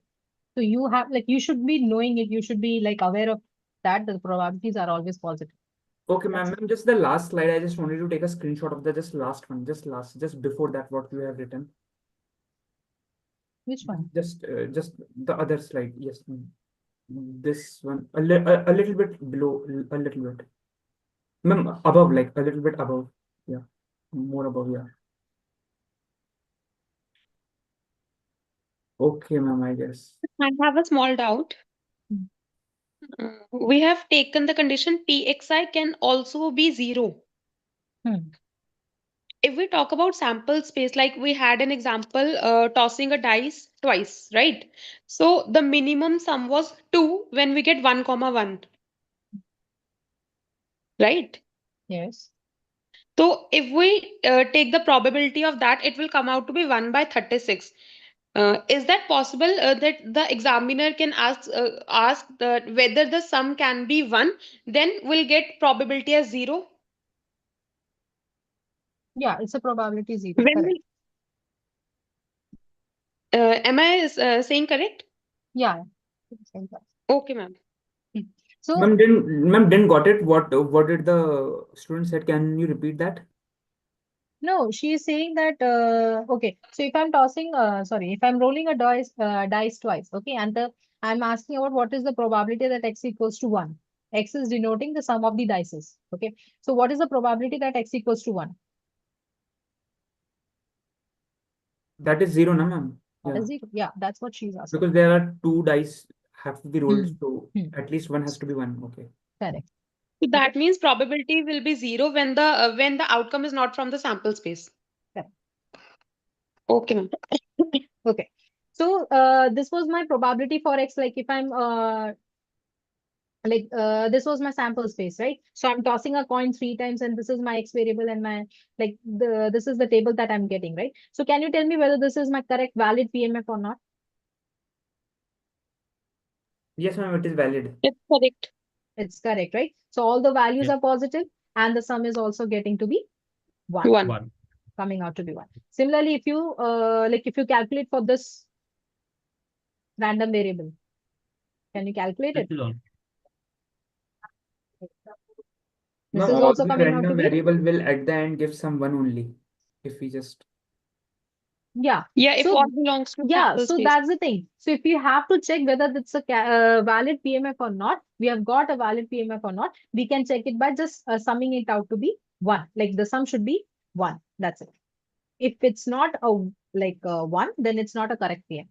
So you have like, you should be knowing it, you should be like aware of that the probabilities are always positive. Okay, ma'am, just the last slide. I just wanted to take a screenshot of the just last one, just before that, what you have written. Which one? Just the other slide. Yes, ma'am. This one, a little bit below, a little bit. Ma'am, above, like a little bit above. Yeah, more above. Yeah. Okay, ma'am, I guess. I have a small doubt. We have taken the condition Pxi can also be 0. If we talk about sample space, like we had an example, tossing a dice twice, right? So the minimum sum was 2 when we get 1, 1, right? Yes. So if we take the probability of that, it will come out to be 1 by 36. Is that possible that the examiner can ask that whether the sum can be 1, then we'll get probability as 0? Yeah, it's a probability 0. When Correct. am I saying correct? Yeah. It's like that. Okay, ma'am. So Ma'am, didn't got it. What did the student said? Can you repeat that? no, she is saying that okay. So if I'm tossing, if I'm rolling a dice twice, okay, and I'm asking about what is the probability that x equals to 1. X is denoting the sum of the dices. Okay. So what is the probability that x equals to 1? That is 0, na, ma'am. That Yeah. is 0. Yeah, that's what she's asking. Because there are 2 dice have to be rolled, Hmm. so at least one has to be 1. Okay. Correct. So that means probability will be 0 when the outcome is not from the sample space. Correct. Okay, ma'am. Okay. So this was my probability for x. Like if I'm this was my sample space, right? So I'm tossing a coin 3 times, and this is my x variable, and my this is the table that I'm getting, right? So can you tell me whether this is my correct valid PMF or not? Yes, ma'am, it is valid. It's correct. It's correct, right? So all the values Yeah. are positive, and the sum is also getting to be 1, 1. coming out to be 1. Similarly, if you if you calculate for this random variable, can you calculate it? That will all. This Ma'am, is all also the coming out to random be, variable will at the end give some 1 only. If we just yeah. Yeah, if So all belongs to yeah, sample so space. that's the thing. So if you have to check whether it's a valid PMF or not, we have got a valid PMF or not, we can check it by just summing it out to be 1. Like the sum should be 1. That's it. If it's not a 1, then it's not a correct PMF.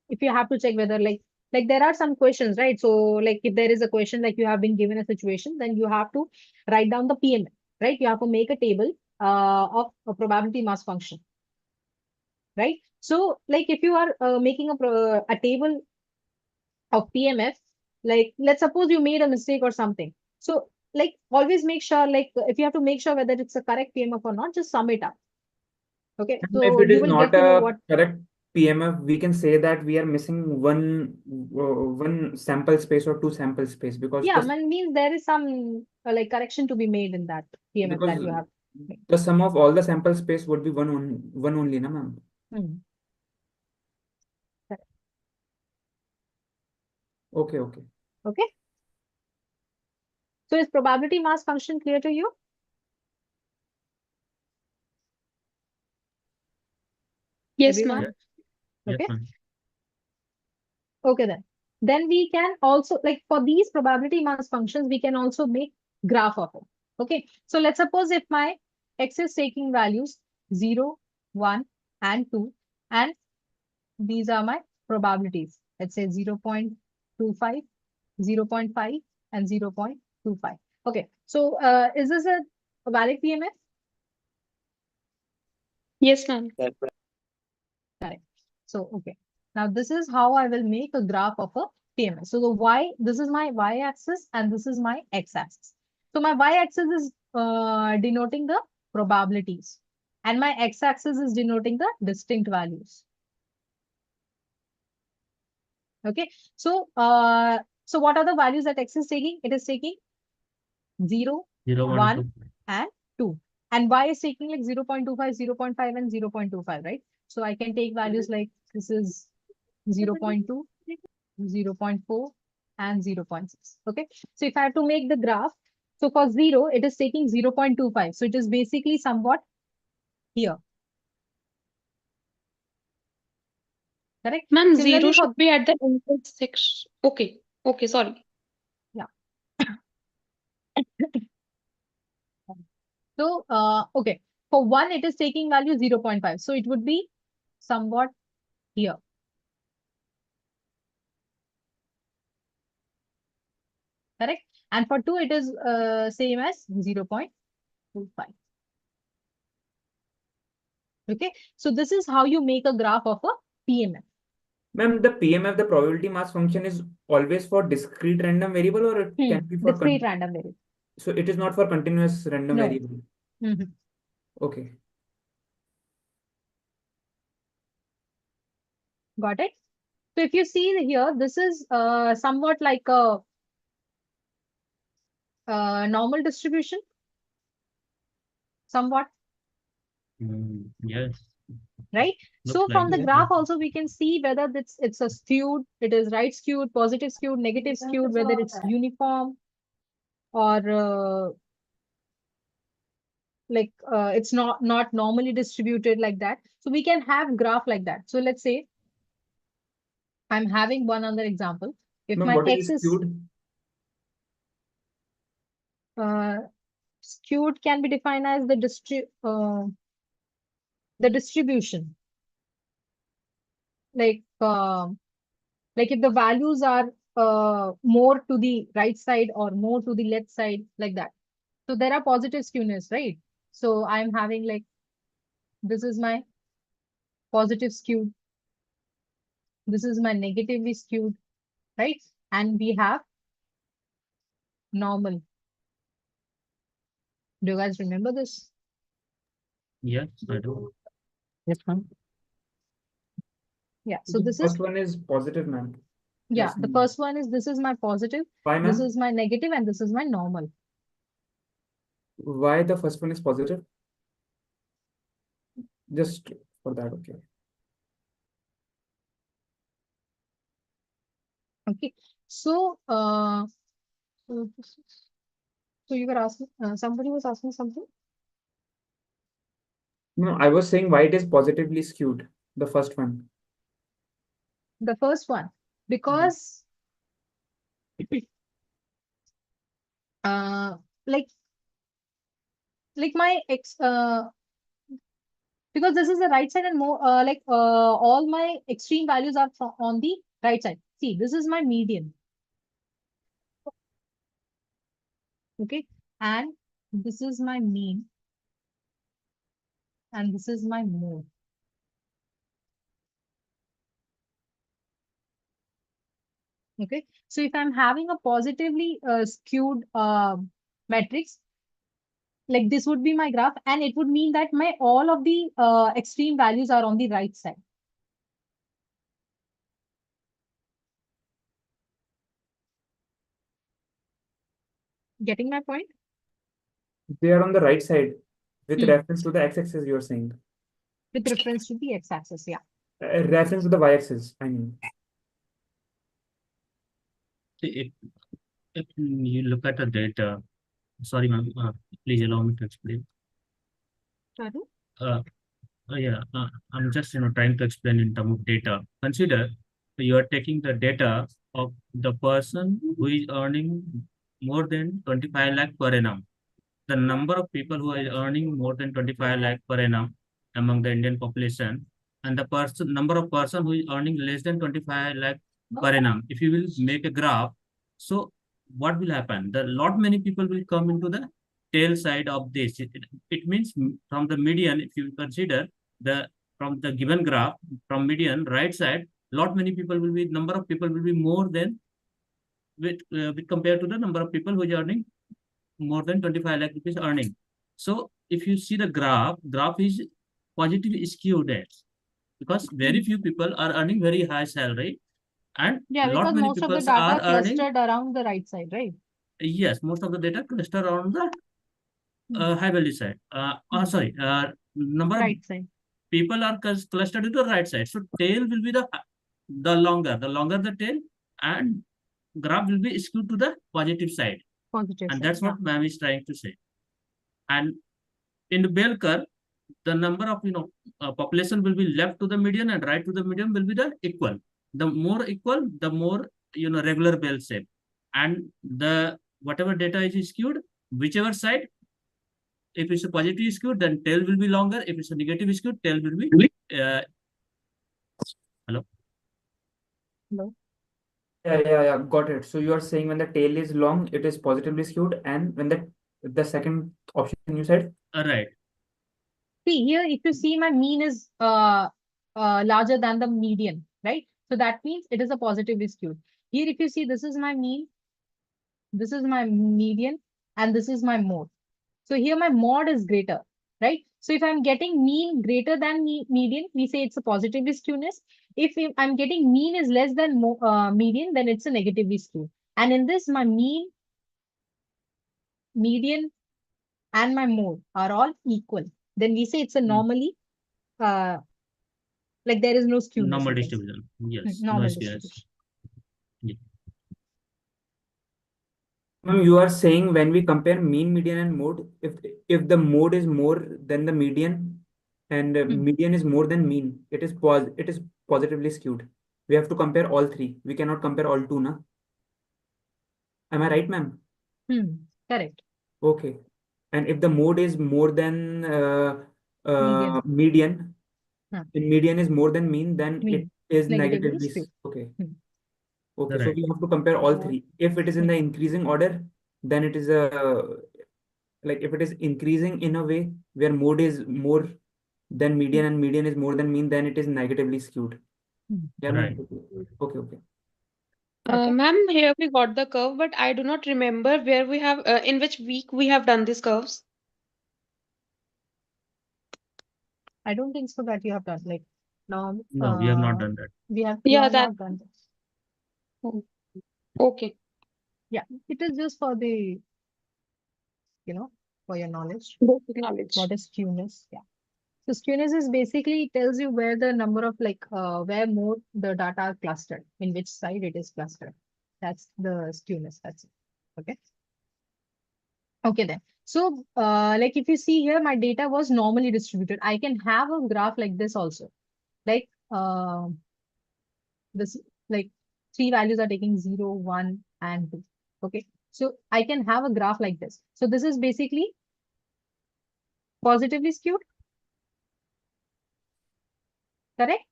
If you have to check whether like there are some questions, right? So like if there is a question, like you have been given a situation, then you have to write down the PMF, right? You have to make a table of a probability mass function. Right? So, like if you are making a table of PMF, like let's suppose you made a mistake or something. So, like always make sure, like if you have to make sure whether it's a correct PMF or not, just sum it up. Okay, if so it you is will not get to know a what. correct PMF, we can say that we are missing one sample space or 2 sample space because Yeah, man, means there is some like correction to be made in that PMF that you have. the sum of all the sample space would be one only, na, ma'am. Hmm. Okay. Okay. So is probability mass function clear to you? Yes, Everyone? ma'am. Yes, Okay. ma'am. Okay, then we can also, like for these probability mass functions, we can also make graph of it. Okay, so let's suppose if my x is taking values 0, 1, and 2, and these are my probabilities. Let's say 0.25, 0.5, and 0.25. Okay, so is this a valid PMF? Yes, ma'am. Correct. So, okay. Now this is how I will make a graph of a PMS. So the Y, this is my Y-axis and this is my X-axis. So my Y-axis is denoting the probabilities and my X-axis is denoting the distinct values. Okay. So, so what are the values that X is taking? It is taking 0, 0, 1, 1, 2. and 2. And Y is taking like 0.25, 0.5, and 0.25, right? So I can take values like this is 0.2, 0.4, and 0.6. Okay. So if I have to make the graph, so for 0, it is taking 0.25. So it is basically somewhat here. Correct? Ma'am, Similarly 0 for should be at the intersection. Okay. Okay, sorry. so okay, for 1, it is taking value 0.5. So it would be somewhat here. Correct? And for 2, it is same as 0.25. Okay. So this is how you make a graph of a PMF. Ma'am, the PMF, the probability mass function, is always for discrete random variable, or it can be for Discrete random variable. so it is not for continuous random No. variable. Mhm. Okay. Got it? So if you see here, this is somewhat like a normal distribution. Somewhat, Yes. right? Looks So like from the it. graph also we can see whether it's a skewed, it is right skewed, positive skewed, negative skewed, whether it's uniform or like it's not normally distributed like that. So we can have graph like that. So let's say I'm having one other example. If Ma'am, my what X is is skewed? Skewed can be defined as the distribution. Like if the values are more to the right side or more to the left side, like that. So there are positive skewness, right? So I'm having like, this is my positive skewed. This is my negatively skewed, right? And we have normal. Do you guys remember this? Yes, I do. Yes, ma'am. Yeah. So The this is, first one is positive, ma'am. yeah, Yes, the ma'am. first one is, this is my positive, Why, this ma'am? is my negative, and this is my normal. Why the first one is positive? Just for that, okay. Okay. So, so you were asking, somebody was asking something? No, I was saying why it is positively skewed, the first one. The first one, because like my because this is the right side and more all my extreme values are on the right side. See, this is my median. Okay. And this is my mean. And this is my mode. Okay. So if I'm having a positively skewed matrix, like this would be my graph, and it would mean that my all of the extreme values are on the right side. Getting my point? They are on the right side with Hmm. reference to the x-axis you're saying. With reference to the x-axis, yeah. Reference to the y-axis, I mean. See, if you look at the data, sorry, ma'am, please allow me to explain. Sorry? Yeah, I'm just trying to explain in terms of data. Consider you are taking the data of the person who is earning more than 25 lakh per annum. The number of people who are earning more than 25 lakh per annum among the Indian population, and the number of person who is earning less than 25 lakh per annum. If you will make a graph, so what will happen? The lot many people will come into the tail side of this. It means from the median, if you consider the from the given graph, from median right side, number of people will be more than with compared to the number of people who is earning more than 25 lakh rupees earning. So if you see the graph is positively skewed at, because very few people are earning very high salary, and Yeah, lot because many most of people the data are earning. clustered around the right side, right? Yes, most of the data cluster around the high value side. Sorry, number of Right side. people are clustered to the right side. So tail will be the longer the tail, and graph will be skewed to the positive side. Positive And side. that's what ma'am is trying to say. And in the bell curve, the number of population will be left to the median and right to the median will be the equal. The more equal, the more regular bell shape. And the whatever data is skewed, whichever side, if it's a positive skewed, then tail will be longer. If it's a negative skewed, tail will be hello. Hello. Yeah, got it. So you are saying when the tail is long, it is positively skewed, and when the second option you said? Right. See here, if you see my mean is larger than the median, right? So that means it is a positively skewed. Here, if you see, this is my mean, this is my median, and this is my mode. So here my mod is greater, right? So if I'm getting mean greater than median, we say it's a positively skewness. If I'm getting mean is less than median, then it's a negatively skewed. And in this, my mean, median, and my mode are all equal. Then we say it's a normally, like there is no skewness. Normal in this. distribution. Yes. Normal No distribution. skewness. Yeah. Ma'am, you are saying when we compare mean, median, and mode, if the mode is more than the median and median is more than mean, it is positively skewed. We have to compare all three. We cannot compare all two, na? Am I right, ma'am? Correct. Okay. And if the mode is more than median, and median is more than mean, then it is negatively skewed. okay. Okay, so Right. we have to compare all three. If it is in the increasing order, then it is like if it is increasing in a way where mode is more than median and median is more than mean, then it is negatively skewed. Yeah, Right. ma'am. Okay. Ma'am, here we got the curve, but I do not remember where we have, in which week we have done these curves. I don't think so that you have done like now. No, we have not done that. We have Yeah, not done this. Okay. Yeah, it is just for the, for your knowledge. Basic knowledge. What is skewness? Yeah. So skewness is basically tells you where the number of where more the data are clustered, in which side it is clustered. That's the skewness. That's it. Okay. Okay then. So like if you see here, my data was normally distributed. I can have a graph like this also. Like this, like three values are taking 0, 1, and 2. Okay. So I can have a graph like this. So this is basically positively skewed. Correct?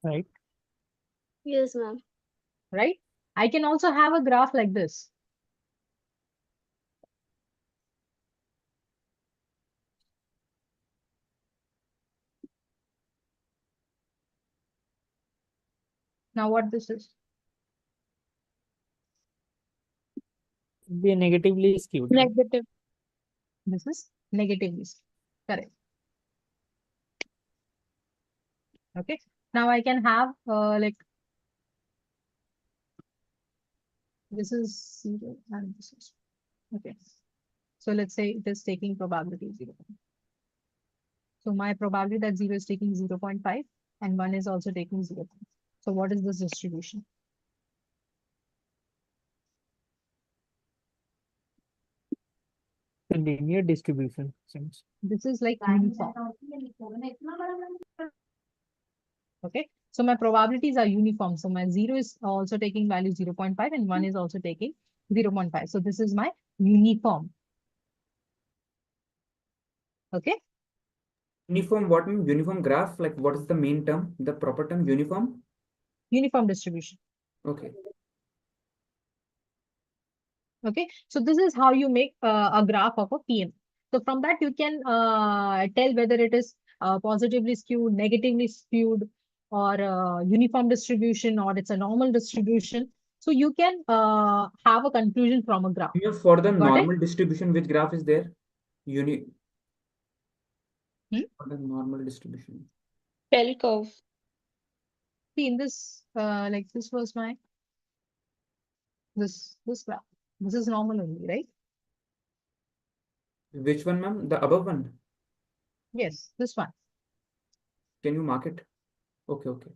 Right. Yes, ma'am. Right? I can also have a graph like this. Now what this is? Be negatively skewed. Negative. This is negatively skewed. Correct. Okay. Now I can have like this is 0 and this is okay. So let's say it is taking probability 0. So my probability that 0 is taking 0.5 and 1 is also taking 0. So what is this distribution? The linear distribution seems. This is like uniform. Okay. So my probabilities are uniform. So my 0 is also taking value 0.5 and 1 is also taking 0.5. So this is my uniform. Okay. Uniform, what means uniform graph? Like what is the main term, the proper term, uniform? Uniform distribution. Okay. Okay. So this is how you make a graph of a PM. So from that, you can tell whether it is positively skewed, negatively skewed, or uniform distribution, or it's a normal distribution. So you can have a conclusion from a graph. For the Got it? normal distribution, which graph is there? For the normal distribution. Bell curve. See, in this, like this was my this graph. This is normal only, right? Which one, ma'am? The above one. Yes, this one. Can you mark it? Okay, okay.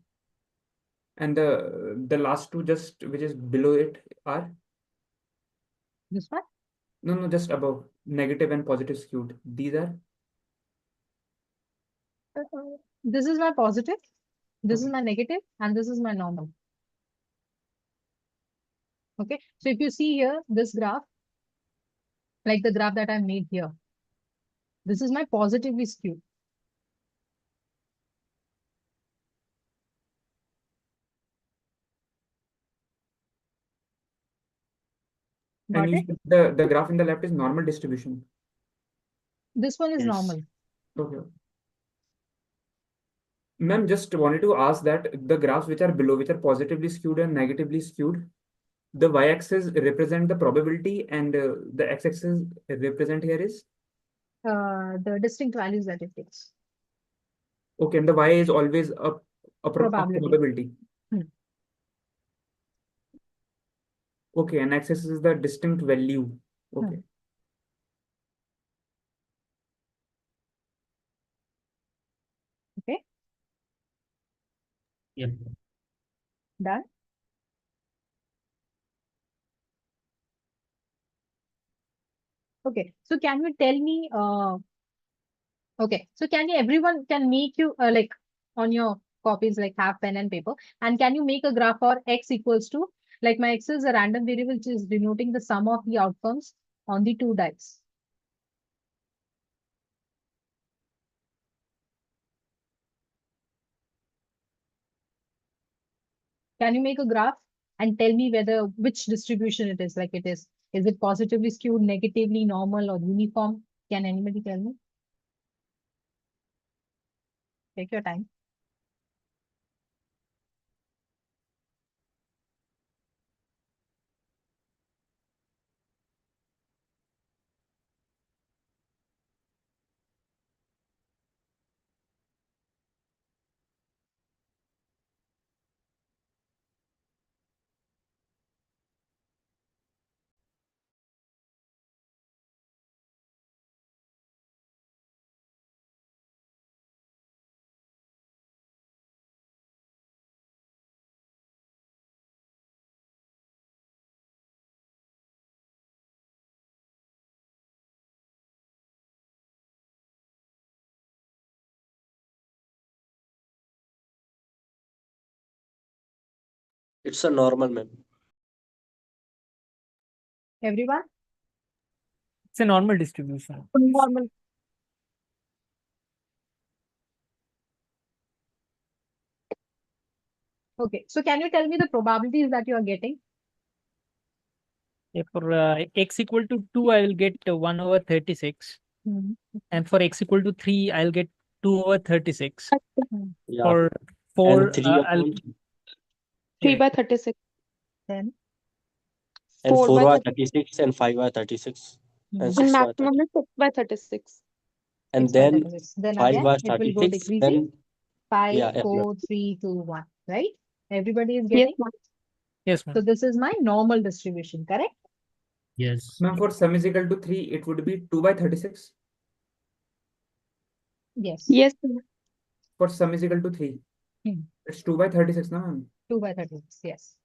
And the last two, just which is below it, are? This one. No, just above. Negative and positive skewed. These are? This is my positive, this is Okay. my negative, and this is my normal. Okay, so if you see here, this graph, like the graph that I made here, this is my positively skewed. Got And you it? said the graph in the left is normal distribution. This one is Yes. normal. Okay. Ma'am, just wanted to ask that the graphs which are below, which are positively skewed and negatively skewed, the y-axis represent the probability and the x-axis represent here is? The distinct values that it takes. Okay, and the y is always a Probability. probability. Hmm. Okay, and x-axis is the distinct value. Okay. Okay, Yep. done. Okay, so can you tell me, okay, so can you, everyone can make you like on your copies, like have pen and paper, and can you make a graph for x equals to, like my x is a random variable which is denoting the sum of the outcomes on the two dice. Can you make a graph and tell me whether which distribution it is? Like is it positively skewed, negatively, normal, or uniform? Can anybody tell me? Take your time. It's a normal, ma'am. Everyone? It's a normal distribution. Normal. Okay, so can you tell me the probabilities that you are getting? Yeah, for x equal to 2, I will get 1 over 36. Mhm. And for x equal to 3, I'll get 2 over 36. Yeah. For 4, And 3 I'll upon 3 yeah, by 36. Then and 4 4 by by 36. 36 and 5 by 36 and Mhm. 6 And by maximum 36. is 6 by 36. And 6 by then 36. Then 5 again, by it will go 36. decreasing. Then 5, yeah, yeah, 4, 3, 2, 1. Right? Everybody is Yes, getting? ma'am. yes, So ma'am. this is my normal distribution, correct? Yes. Ma'am, for sum is equal to 3, it would be 2 by 36. Yes. Yes, ma'am. For sum is equal to 3. Hmm. It's 2 by 36, no, ma'am? 2 by 36. Yes.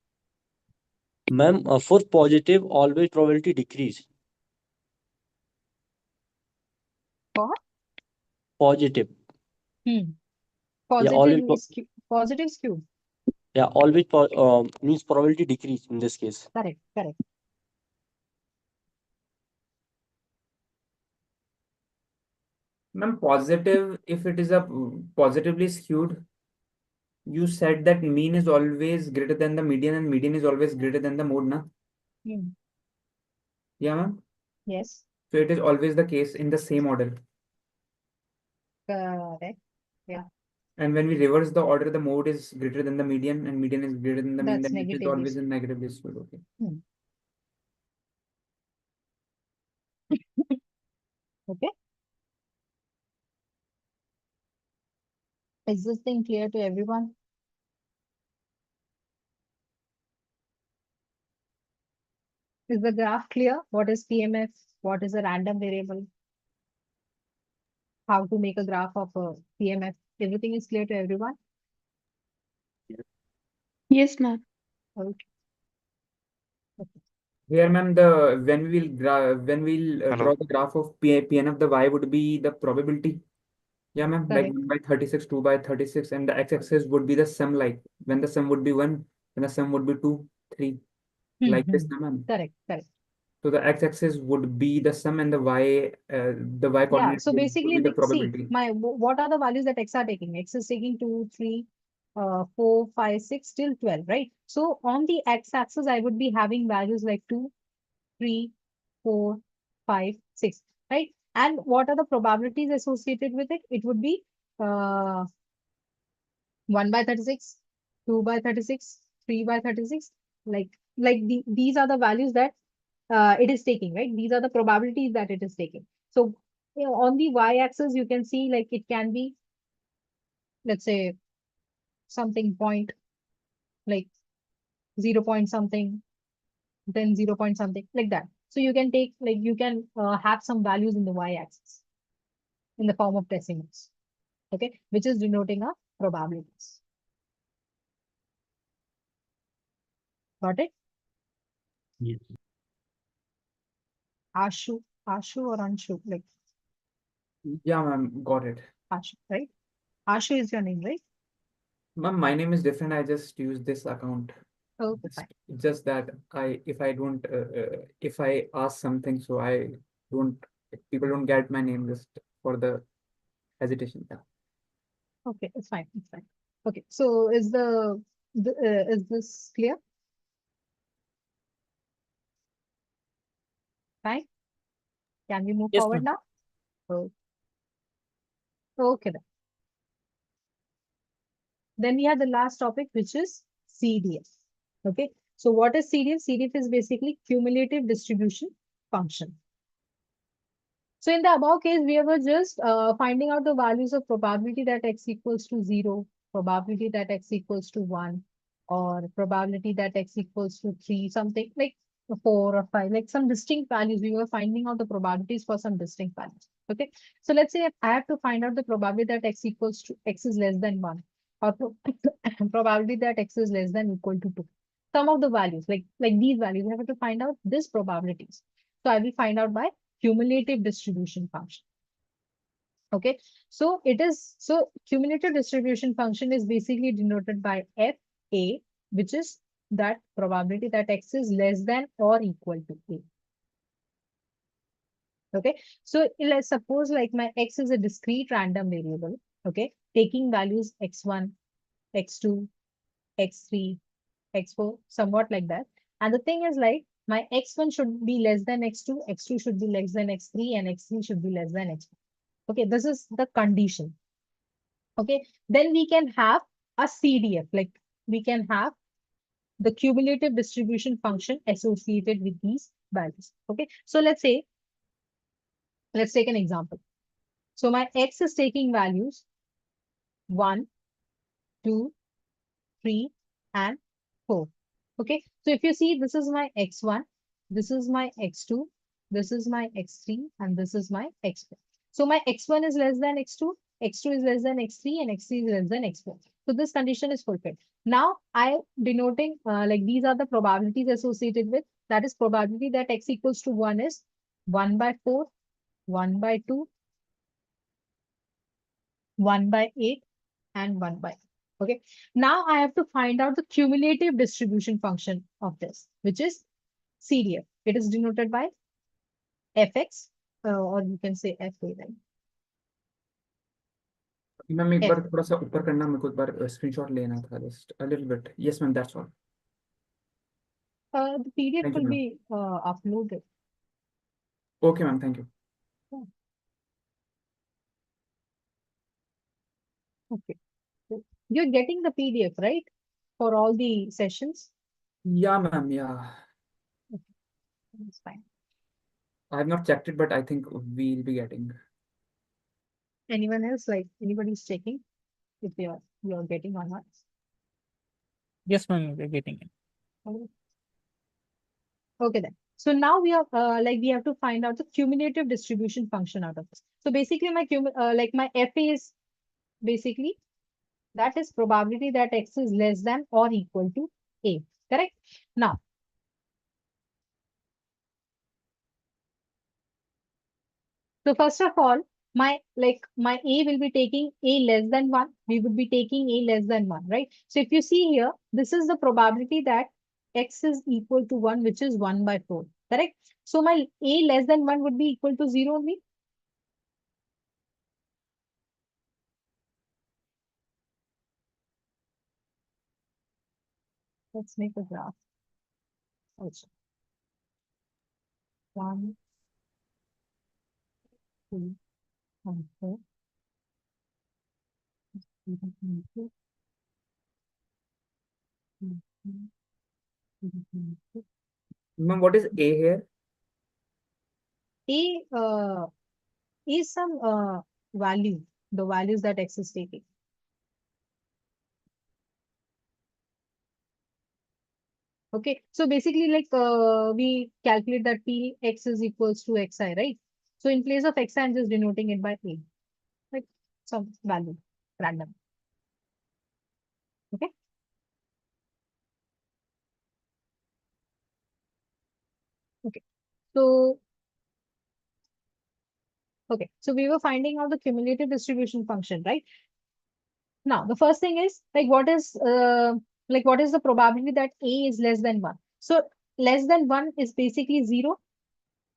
ma'am, for positive, always probability decrease. For? Positive. Hmm. Yeah, always, Positive skew. yeah, always means probability decrease in this case. Correct, correct. Ma'am, positive, if it is a positively skewed, you said that mean is always greater than the median and median is always greater than the mode, na? Hmm. Yeah, ma'am. Yes. So it is always the case in the same order. Correct. And when we reverse the order, the mode is greater than the median and median is greater than the mean, That's then it is negatively always in negative decimal. Okay. Okay. Is this thing clear to everyone? Is the graph clear? What is PMF? What is a random variable? How to make a graph of a PMF? Everything is clear to everyone? Yes, ma'am. Okay. Here, ma'am, when we'll draw the graph of PNF, the y would be the probability. Yeah, ma'am, like Correct. 1 by 36, 2 by 36, and the x-axis would be the sum, like when the sum would be 1, then the sum would be 2, 3, like this, ma'am. Correct. So the x-axis would be the sum and the y Yeah, coordinate so would basically, be the like, see, probability. what are the values that x are taking? X is taking 2, 3, 4, 5, 6, till 12, right? So on the x-axis, I would be having values like 2, 3, 4, 5, 6, right? And what are the probabilities associated with it? It would be 1 by 36, 2 by 36, 3 by 36. These are the values that it is taking, right? These are the probabilities that it is taking. So, on the y-axis, you can see like it can be, let's say, something point, like 0 point something, then 0 point something, like that. So you can take, like, you can have some values in the y-axis in the form of decimals, okay, which is denoting a probabilities. Got it? Yes. Ashu or Anshu, like Yeah, ma'am, got it. Ashu, right? Ashu is your name, right? Ma'am, my name is different. I just use this account. Oh, fine. Just that if I don't, if I ask something, so I don't, people don't get my name just for the hesitation. Yeah. Okay, it's fine. It's fine. Okay, so is is this clear? Fine. Can we move Yes, forward ma'am. now? Oh. Okay then. Then we have the last topic, which is CDF. Okay, so what is CDF? CDF is basically cumulative distribution function. So in the above case, we were just finding out the values of probability that x equals to 0, probability that x equals to 1, or probability that x equals to 3, something like 4 or 5, like some distinct values. We were finding out the probabilities for some distinct values. Okay, so let's say if I have to find out the probability that x equals to x is less than 1, or probability that x is less than equal to 2. Some of the values, like these values, I have to find out this probabilities. So I will find out by cumulative distribution function. Okay, so cumulative distribution function is basically denoted by FA, which is that probability that x is less than or equal to A. Okay, so let's suppose like my x is a discrete random variable, okay, taking values x1, x2, x3, x4, somewhat like that. And the thing is like my x1 should be less than x2, x2 should be less than x3, and x3 should be less than x4. Okay, this is the condition. Okay, then we can have a CDF, like we can have the cumulative distribution function associated with these values. Okay, so let's take an example. So my x is taking values 1, 2, 3, and 4. Okay, so if you see, this is my x1, this is my x2, this is my x3, and this is my x4. So my x1 is less than x2, x2 is less than x3, and x3 is less than x4. So this condition is fulfilled. Now I denoting like these are the probabilities associated with, that is probability that x equals to 1 is 1 by 4, 1 by 2, 1 by 8, and 1 by 8. Okay, now I have to find out the cumulative distribution function of this, which is CDF. It is denoted by fx, or you can say fa, right? Ma'am एक F. बार थोड़ा सा ऊपर करना, मेरे को एक बार screenshot लेना था, just a little bit. Yes, ma'am, that's all. The PDF Thank you, will ma'am. be uploaded. Okay, ma'am. Thank you. Okay. So you're getting the PDF, right? For all the sessions? Yeah, ma'am. Yeah. That's fine. I have not checked it, but I think we'll be getting. Anyone else, like anybody's checking if you're getting or not? Yes, ma'am, we're getting it. Okay. Okay then. So now we are we have to find out the cumulative distribution function out of this. So basically my FA is basically that is probability that X is less than or equal to A. Correct? Now, so first of all, my A will be taking A less than 1. We would be taking A less than 1, right? So if you see here, this is the probability that X is equal to 1, which is 1 by 4. Correct? So my A less than 1 would be equal to 0 only. Let's make a graph. Also. 1, 2, 1, 4. Ma'am, what is A here? A is some value, the values that X is taking. Okay, so basically we calculate that Px is equals to xi, right? So in place of xi, I'm just denoting it by A, like some value, random. Okay. Okay. So we were finding out the cumulative distribution function, right? Now the first thing is what is the probability that A is less than 1? So less than 1 is basically 0.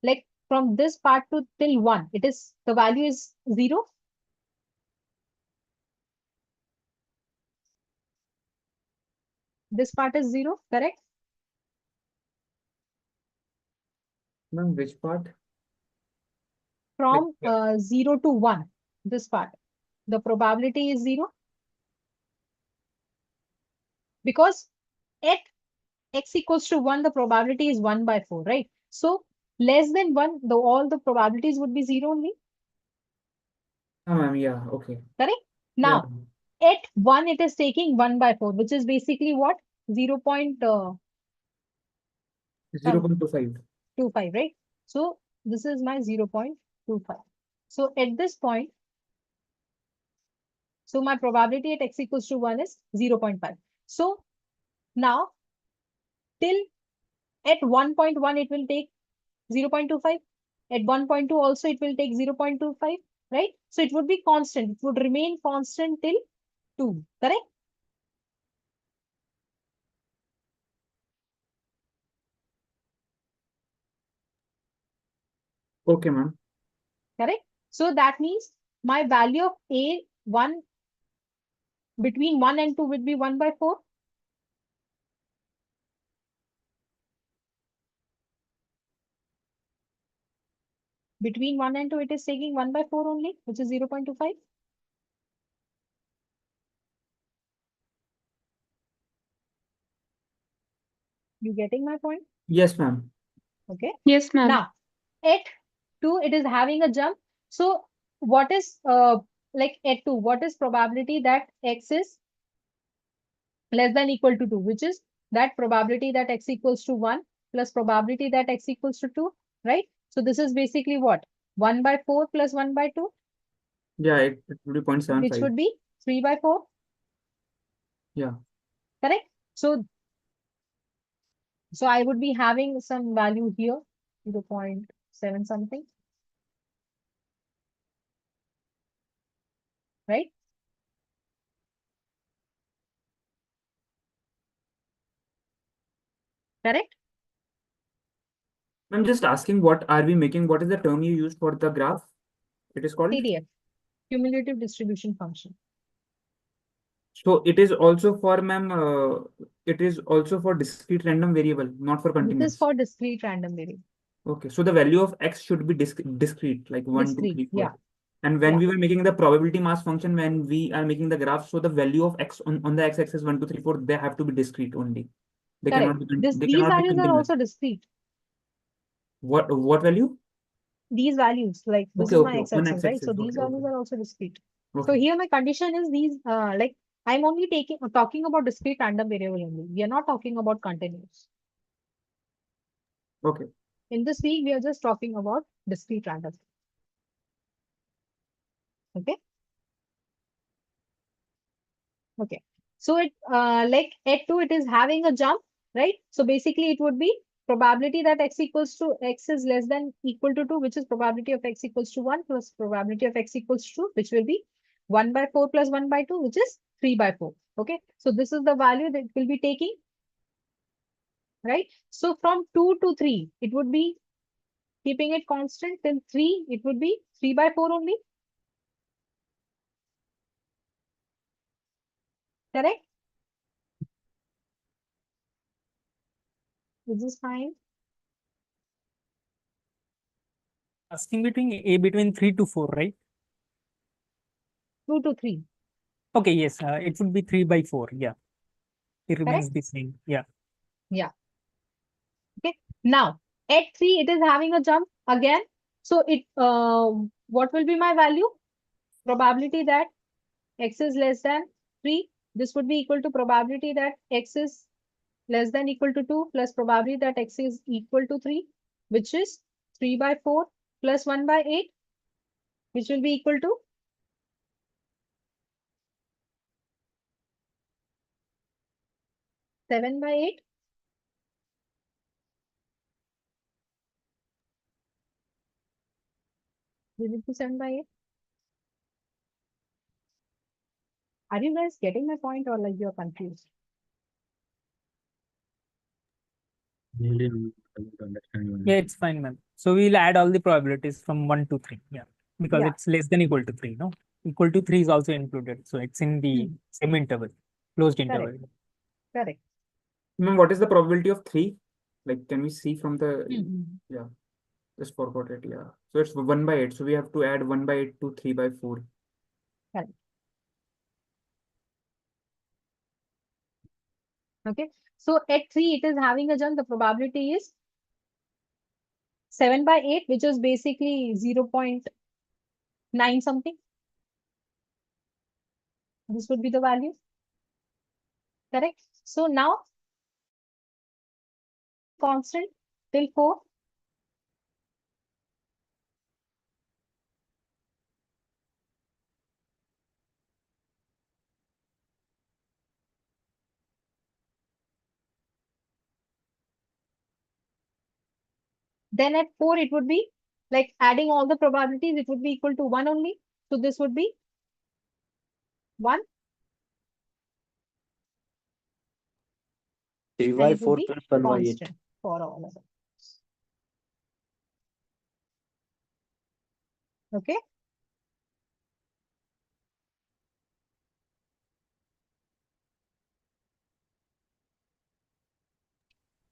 Like from this part to till 1, it is the value is 0. This part is 0, correct? Ma'am, which part? From 0 to 1, this part, the probability is 0. Because at X equals to 1, the probability is 1 by 4, right? So less than 1, all the probabilities would be 0 only. Ma'am, yeah, okay. Correct? Yeah. Now, at 1, it is taking 1 by 4, which is basically what? 0.25, 0.25. right? So this is my 0.25. So at this point, so my probability at X equals to 1 is 0.5. So now till at 1.1, it will take 0.25. At 1.2 also, it will take 0.25, right? So it would be constant. It would remain constant till 2, correct? Okay, ma'am. Correct? So that means my value of A1 between 1 and 2 would be 1 by 4. Between 1 and 2, it is taking 1 by 4 only, which is 0.25. You getting my point? Yes, ma'am. Okay. Yes, ma'am. Now, at 2, it is having a jump. So what is at 2, what is probability that X is less than equal to 2, which is that probability that X equals to 1 plus probability that X equals to 2, right? So this is basically what? 1 by 4 plus 1 by 2, Yeah, it would be 0.75. which would be 3 by 4. Yeah. Correct? So I would be having some value here, 0.7 something. Right? Correct? I'm just asking, what are we making? What is the term you used for the graph? It is called? CDF, cumulative distribution function. So it is also for, ma'am, it is also for discrete random variable, not for This is continuous. for discrete random variable. Okay, so the value of x should be discrete, like 1, 2, Discrete, 3, 4. yeah. And when Yeah. we were making the probability mass function, when we are making the graph, so the value of x on the x-axis 1, 2, 3, 4, they have to be discrete only. They Correct. cannot be they These cannot be values are continuous. also discrete. What value? These values, like this Okay, is my okay, on x-axis, right? x-axis. So these Okay, values okay. are also discrete. So Okay. here my condition is these, like I'm only talking about discrete random variable only. We are not talking about continuous. Okay. In this week, we are just talking about discrete random. Okay. Okay. So it like at 2, it is having a jump, right? So basically it would be probability that x equals to x is less than equal to 2, which is probability of x equals to 1 plus probability of x equals to 2, which will be 1 by 4 plus 1 by 2, which is 3 by 4. Okay. So this is the value that it will be taking, right? So from 2 to 3, it would be keeping it constant till 3, it would be 3 by 4 only. Correct? Is this fine? Asking between 3 to 4, right? 2 to 3. Okay, yes, it would be 3 by 4. Yeah, it Correct? remains the same. Yeah. Yeah. Okay. Now at 3, it is having a jump again. So it what will be my value? Probability that x is less than 3. This would be equal to probability that x is less than equal to 2 plus probability that x is equal to 3, which is 3 by 4 plus 1 by 8, which will be equal to 7 by 8. Will it be 7 by 8? Are you guys getting my point or like you're confused? Really don't understand you. Yeah, it's fine, ma'am. So we'll add all the probabilities from 1 to 3. Yeah, because Yeah. it's less than equal to 3, no? Equal to 3 is also included. So it's in the same interval, closed interval. Correct. Correct. Ma'am, what is the probability of 3? Like, can we see from the, Mhm. yeah, just forgot it. Yeah. So it's 1 by 8. So we have to add 1 by 8 to 3 by 4. Correct. Okay. So at 3, it is having a jump. The probability is 7 by 8, which is basically 0.9 something. This would be the value. Correct. So now constant till 4. Then at 4, it would be like adding all the probabilities, it would be equal to 1 only. So this would be 1. 3 And by it would 4 be plus 1 by 8. constant for all of them. Okay.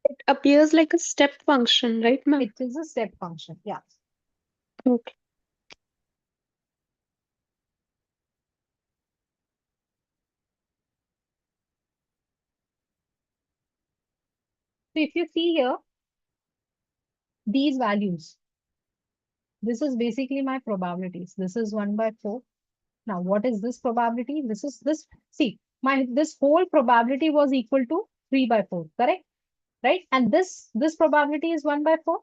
It appears like a step function, right, ma'am? It is a step function. Yeah. Okay. So if you see here, these values, this is basically my probabilities. This is 1 by 4. Now, what is this probability? This is this. See, this whole probability was equal to 3 by 4, correct? Right? And this probability is 1 by 4.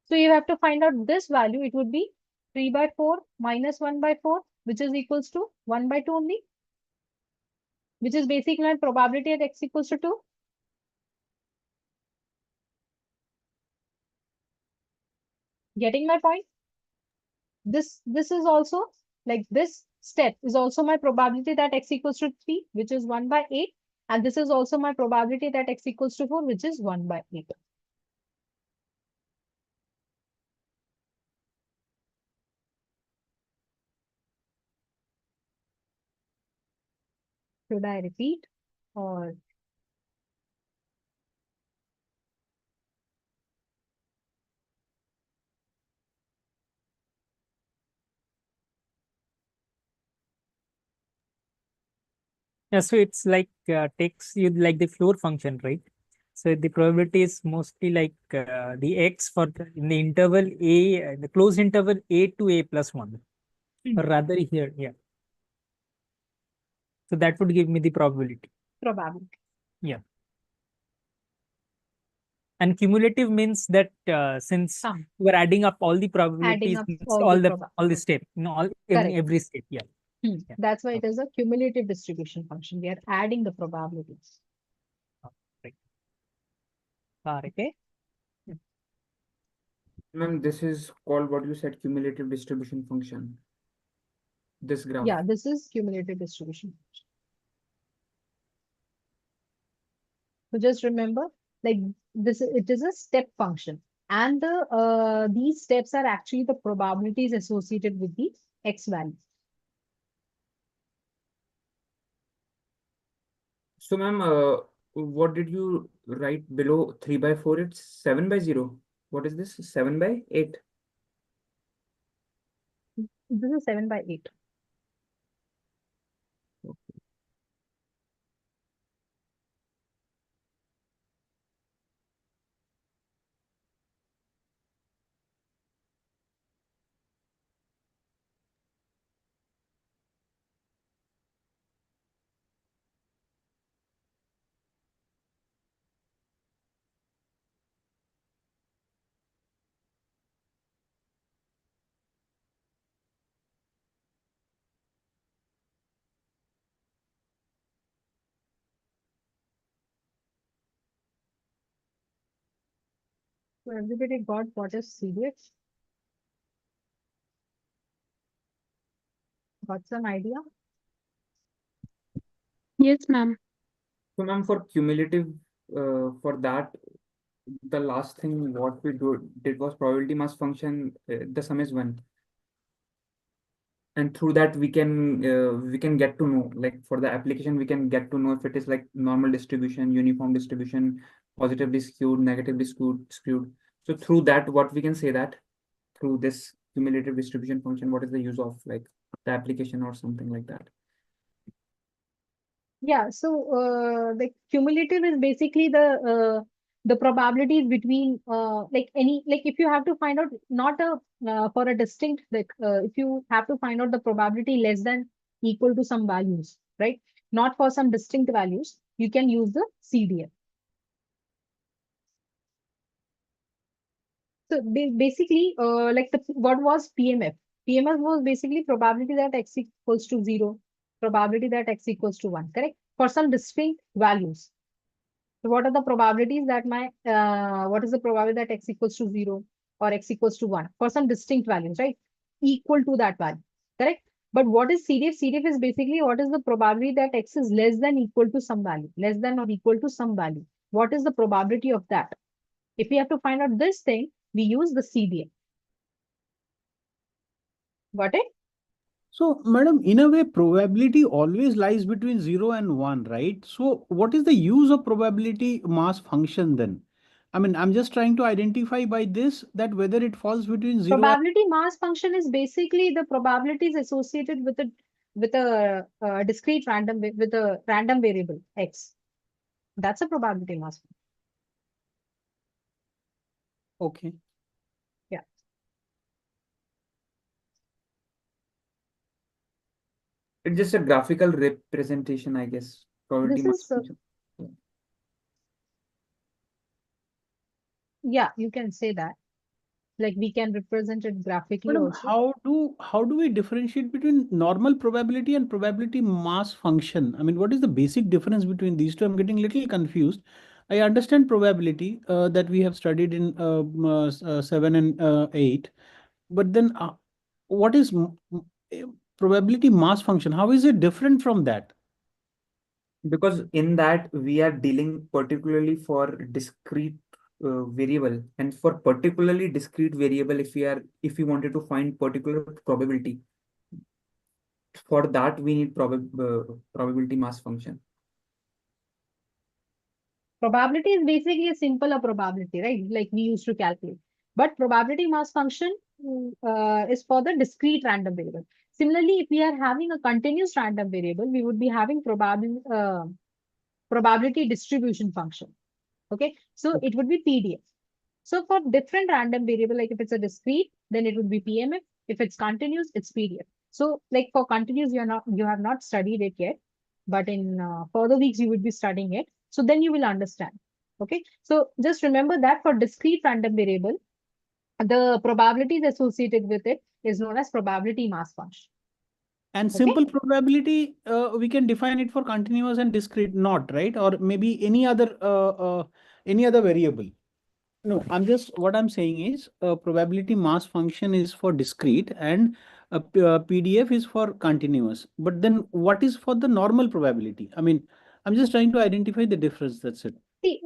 So you have to find out this value. It would be 3 by 4 minus 1 by 4, which is equals to 1 by 2 only, which is basically my probability at x equals to 2. Getting my point? This is also like this step is also my probability that x equals to 3, which is 1 by 8. And this is also my probability that x equals to 4, which is 1 by 8. Should I repeat or Yeah, so it's like takes you like the floor function, right? So the probability is mostly like the x for in the interval a, the closed interval a to a plus 1, or rather here, yeah. So that would give me the probability. Probability. Yeah. And cumulative means that since Sum. we're adding up all the probabilities, up means all all the all the step, all in Correct. every step. Yeah. Yeah. That's why it is a cumulative distribution function. We are adding the probabilities. Right. Correct. Okay. Ma'am, this is called what you said, cumulative distribution function. This graph. Yeah, this is cumulative distribution. So just remember, like this, it is a step function, and the these steps are actually the probabilities associated with the x value. So, ma'am, what did you write below 3/4? It's 7/0. What is this? 7/8. This is 7/8. So everybody got what is CDX? Got some idea? Yes, ma'am. So, ma'am, for cumulative, for that, the last thing what we did was probability mass function. The sum is 1. And through that we can get to know, like for the application we can get to know if it is like normal distribution, uniform distribution, positively skewed, negatively skewed. So through that, what we can say that through this cumulative distribution function, what is the use of like the application or something like that? Yeah, so the cumulative is basically the probabilities between like any, like if you have to find out not a for a distinct, like if you have to find out the probability less than equal to some values, right? Not for some distinct values, you can use the CDF. So basically, like what was PMF? PMF was basically probability that x equals to 0, probability that x equals to 1, correct? For some distinct values. So what are the probabilities that what is the probability that x equals to 0 or x equals to 1 for some distinct values, right? Equal to that value, correct? But what is CDF? CDF is basically what is the probability that x is less than equal to some value, less than or equal to some value. What is the probability of that? If we have to find out this thing, we use the CDF. Got it? So, madam, in a way, probability always lies between 0 and 1, right? So, what is the use of probability mass function then? I mean, I'm just trying to identify by this that whether it falls between 0 and Probability mass function is basically the probabilities associated with a discrete random with a random variable x. That's a probability mass function. okay. Yeah. It's just a graphical representation, I guess. Probability This mass is function. yeah, you can say that. Like we can represent it graphically Madam, also. how do we differentiate between normal probability and probability mass function? I mean, what is the basic difference between these two? I'm getting a little confused. I understand probability that we have studied in 7 and 8, but then what is probability mass function? How is it different from that? Because in that we are dealing particularly for discrete variable, and for particularly discrete variable, if we wanted to find particular probability, for that we need probability mass function. Probability is basically a simpler probability, right? Like we used to calculate. But probability mass function is for the discrete random variable. Similarly, if we are having a continuous random variable, we would be having probability distribution function. Okay, so it would be PDF. So for different random variable, like if it's a discrete, then it would be PMF. If it's continuous, it's PDF. So like for continuous, you have not studied it yet, but in further weeks you would be studying it. So then you will understand. Okay, so just remember that for discrete random variable, the probabilities associated with it is known as probability mass function. And Okay. simple probability, we can define it for continuous and discrete, not right, or maybe any other variable. No, what I'm saying is probability mass function is for discrete and PDF is for continuous. But then what is for the normal probability? I mean, I'm just trying to identify the difference. That's it. See,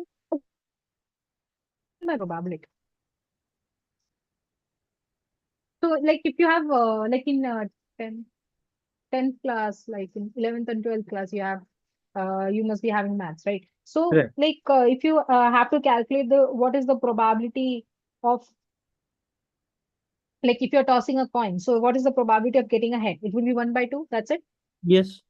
by probability. So like if you have like in 10th class, like in 11th and 12th class, you have you must be having maths, right? So Correct. like if you have to calculate what is the probability of, like if you're tossing a coin, so what is the probability of getting a head? It will be 1/2. That's it. Yes.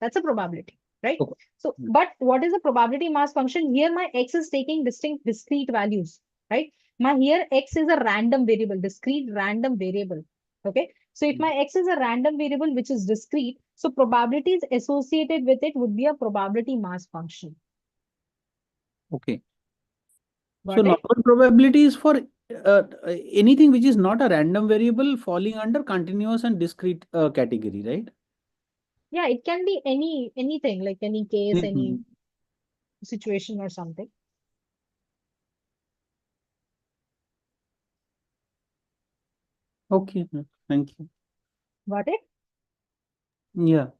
That's a probability, right? Okay. So, but what is the probability mass function? Here my x is taking discrete values, right? My here x is a random variable, discrete random variable. Okay. So if my x is a random variable which is discrete, so probabilities associated with it would be a probability mass function. Okay. Got So it? normal probability is for anything which is not a random variable falling under continuous and discrete category, right? Yeah, it can be anything, like any case, any Mhm. situation or something. Okay, thank you. Got it? Yeah.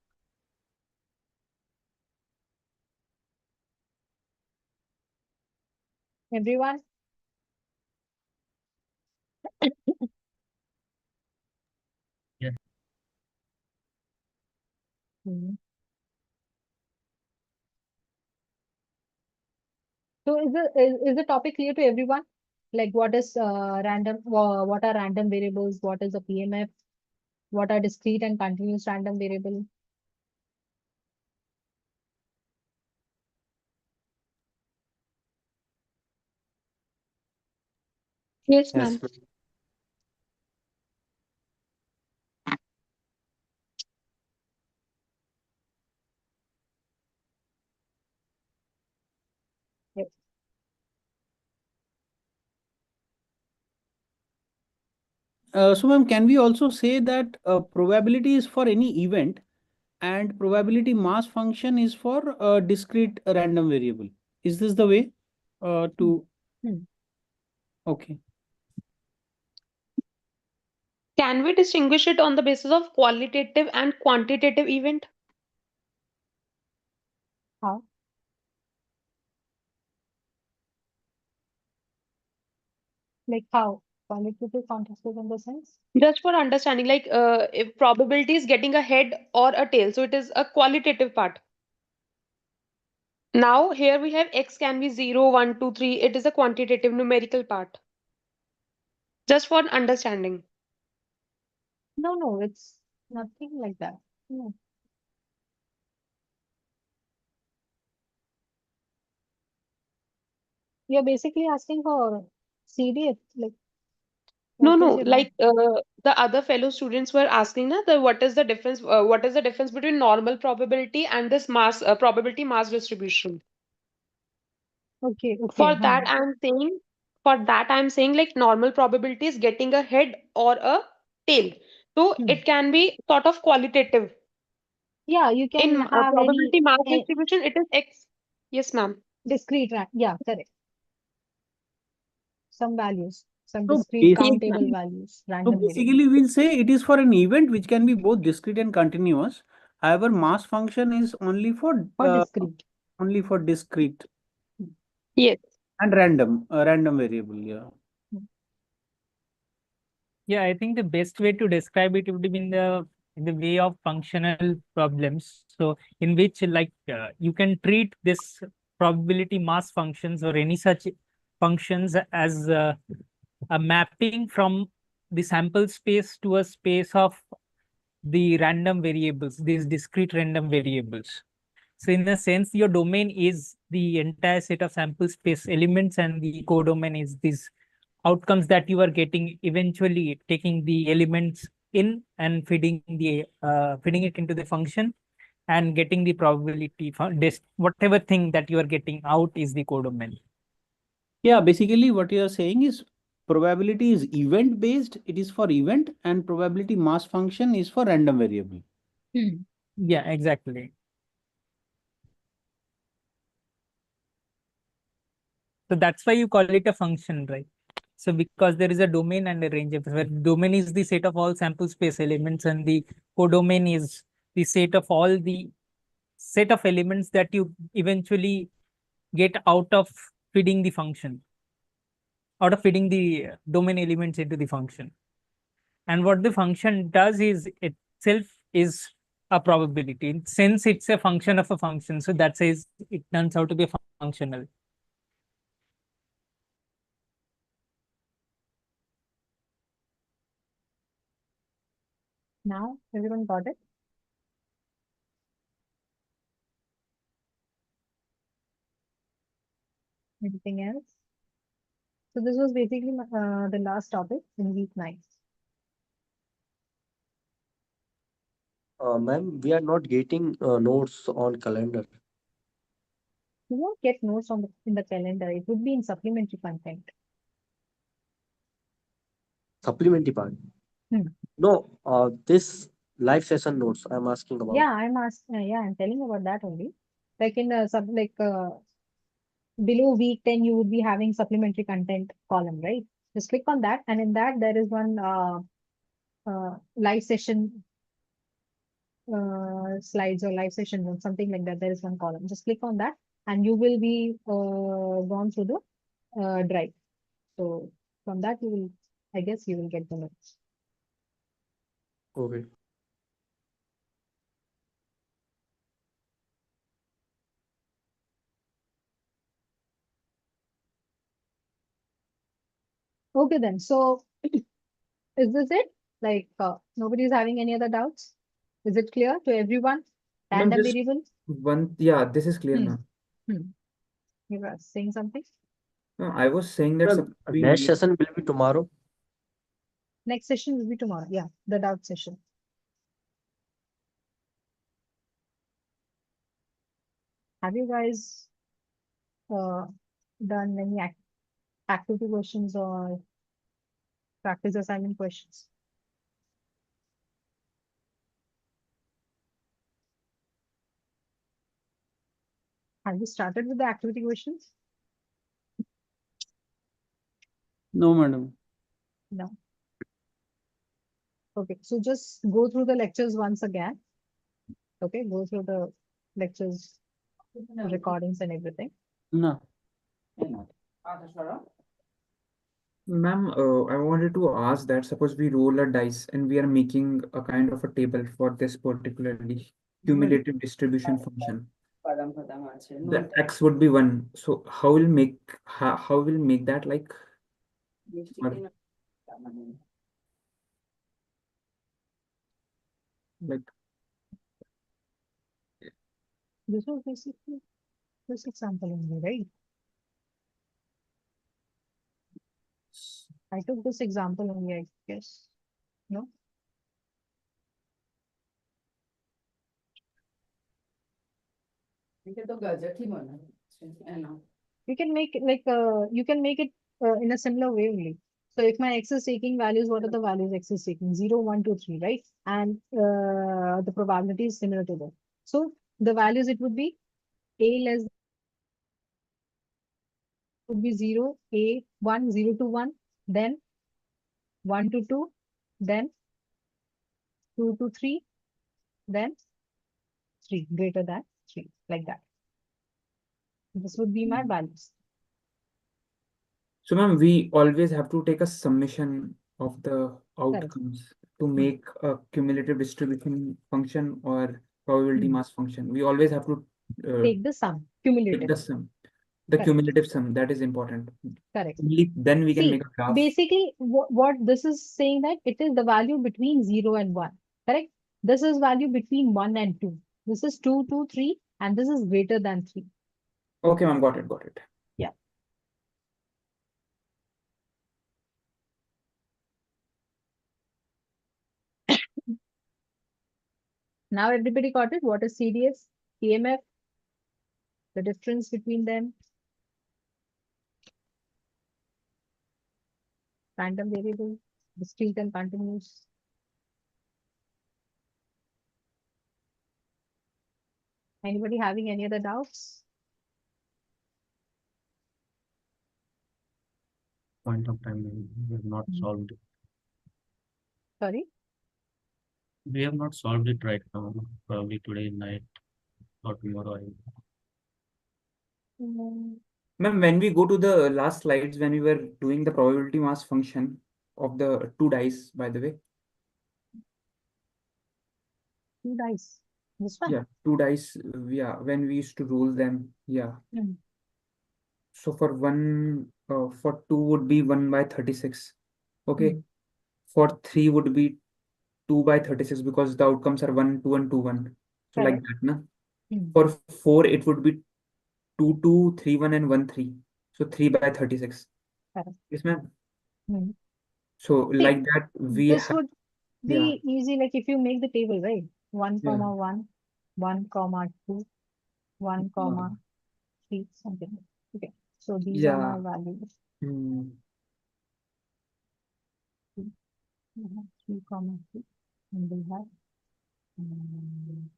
Everyone? Yeah. Mhm. So is the topic clear to everyone? Like what is random, what are random variables, what is a PMF, what are discrete and continuous random variable? Yes, Yes. ma'am. Yes. So ma'am, can we also say that probability is for any event and probability mass function is for a discrete random variable? Is this the way to? Hmm. Okay. Can we distinguish it on the basis of qualitative and quantitative event? How? Like how? Qualitative, quantitative in the sense? Just for understanding, like if probability is getting a head or a tail, so it is a qualitative part. Now here we have x can be 0, 1, 2, 3. It is a quantitative numerical part. Just for understanding. No, it's nothing like that. No. You're basically asking for CDF, like No, what is no, your like the other fellow students were asking na, what is the difference? What is the difference between normal probability and this mass probability mass distribution? okay, For okay. that, I'm saying like normal probability is getting a head or a tail. So Hmm. it can be sort of qualitative. Yeah, you can In have probability mass any distribution, it is x. Yes, ma'am. discrete, yeah, correct. Some values, some So discrete Yes, countable ma'am. values, So random variable. basically, we'll say it is for an event which can be both discrete and continuous. However, mass function is only for Or discrete. discrete Yes. and random variable. Yeah. Yeah, I think the best way to describe it would be in the way of functional problems. So in which like you can treat this probability mass functions or any such functions as a mapping from the sample space to a space of the random variables, these discrete random variables. So in a sense, your domain is the entire set of sample space elements, and the codomain is these outcomes that you are getting, eventually taking the elements in and feeding it into the function and getting the probability for this, whatever thing that you are getting out is the codomain. Yeah, basically what you are saying is probability is event based, it is for event, and probability mass function is for random variable. Yeah, exactly. So that's why you call it a function, right? So because there is a domain and a range, where domain is the set of all sample space elements, and the codomain is the set of all the set of elements that you eventually get out of feeding the function, out of feeding the domain elements into the function. And what the function does is itself is a probability, since it's a function of a function. So that says it turns out to be functional. Now, everyone got it? Anything else? So this was basically the last topic in week 9. Ma'am, we are not getting notes on calendar. You won't get notes in the calendar. It would be in supplementary content. Supplementary part. No, this live session notes I'm asking about. Yeah, I'm telling about that only. Like in below week 10, you would be having supplementary content column, right? Just click on that, and in that there is one live session slides or live session notes, something like that. There is one column. Just click on that, and you will be gone through the drive. So from that you will, I guess you will get the notes. Okay. Okay then. So is this it? Like nobody is having any other doubts? Is it clear to everyone? Ma'am, Random just variable? yeah, this is clear now. You were saying something? No, I was saying that Ma'am, next session will be tomorrow. Next session will be tomorrow. Yeah, the doubt session. Have you guys done any activity questions or practice assignment questions? Have you started with the activity questions? No, madam. No. Okay, so just go through the lectures once again. Okay, go through the lectures, recordings and everything. No. Ma'am, I wanted to ask that suppose we roll a dice and we are making a kind of a table for this particularly cumulative distribution function. The x would be 1. So how will make that like? Like This was basically this example only, right? I took this example only, I guess. No? You can make it like you can make it in a similar way only. So if my x is taking values, what are the values x is taking? 0, 1, 2, 3, right? And the probability is similar to that. So the values it would be a less would be 0, a 1, 0 to 1, then 1 to 2, then 2 to 3, then 3 greater than 3, like that. This would be my values. so ma'am, we always have to take a summation of the outcomes to make a cumulative distribution function or probability mass function. We always have to take the sum, take cumulative. the sum, the Correct. cumulative sum. That is important. Correct. Only then we can See, make a graph. basically, what this is saying that it is the value between 0 and 1. Correct? This is value between 1 and 2. This is 2 to 3, and this is greater than 3. Okay, ma'am, got it. Yeah. Now everybody got it? What is CDS, EMF, the difference between them, random variable, discrete and continuous. Anybody having any other doubts? Point of time, we have not solved it. Sorry? We have not solved it right now. Probably today night or tomorrow. Ma'am, when we go to the last slides, when we were doing the probability mass function of the two dice, by the way. 2 dice. This one? Yeah, two dice. Yeah, when we used to roll them. Yeah. Mm. So for for 2 would be 1 by 36. Okay. For 3 would be 2 by 36 because the outcomes are 1, 2, and 2, 1. So like Correct. that, na? Mm. For 4, it would be 2, 2, 3, 1, and 1, 3. So 3 by 36. Correct. Yes, ma'am. Mm. So See, like that, we this have. would be easy, like if you make the table, right? 1, Yeah. 1, 1, 2, 1, 3, something. Okay. So these are my values. Hmm. 3, 3, and we have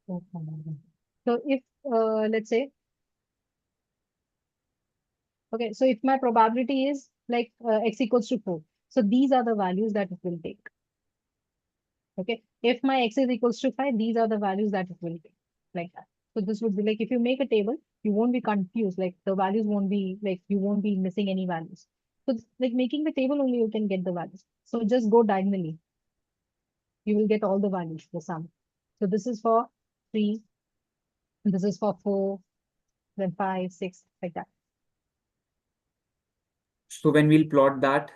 4, 1. So if let's say, okay, so if my probability is like x equals to 4, so these are the values that it will take. Okay, if my x is equals to 5, these are the values that it will take, like that. So this would be like, if you make a table, you won't be confused, like the values won't be like, you won't be missing any values. So like making the table only you can get the values. So just go diagonally. You will get all the values, the sum. So this is for 3, this is for 4, then 5, 6, like that. So when we'll plot that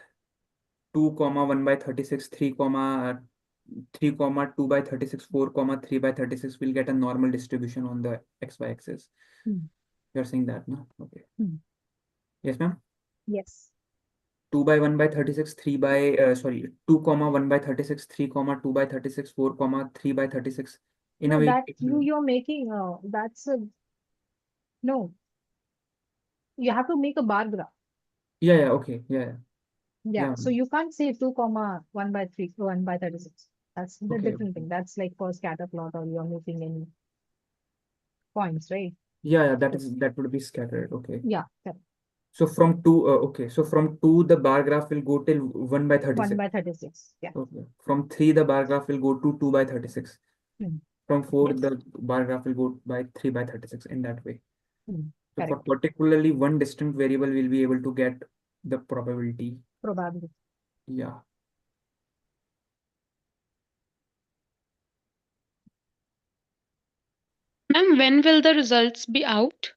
2, 1 by 36, 3, 3, 2 by 36, 4, 3 by 36, we'll get a normal distribution on the XY axis. You're saying that, no? Okay. Yes, ma'am? Yes. 2 by 1 by 36, 3 by, 2, 1 by 36, 3, 2 by 36, 4, 3 by 36. In a No, way, that you're making, that's a, no. You have to make a bar graph. yeah, okay, yeah. Yeah, so you can't say 2, 1 by 3, 1 by 36. That's the Okay. different thing. That's like for scatter plot, or you're making any points, right? Yeah, that would be scattered. Okay. Yeah, correct. So from 2, okay. So from 2, the bar graph will go till 1 by 36. 1 by 36. Yeah. Okay. From 3, the bar graph will go to 2 by 36. From 4, Yes. the bar graph will go by 3 by 36 in that way. So for Correct. particularly one distinct variable, we'll be able to get the probability. Probability. Yeah. Ma'am, when will the results be out?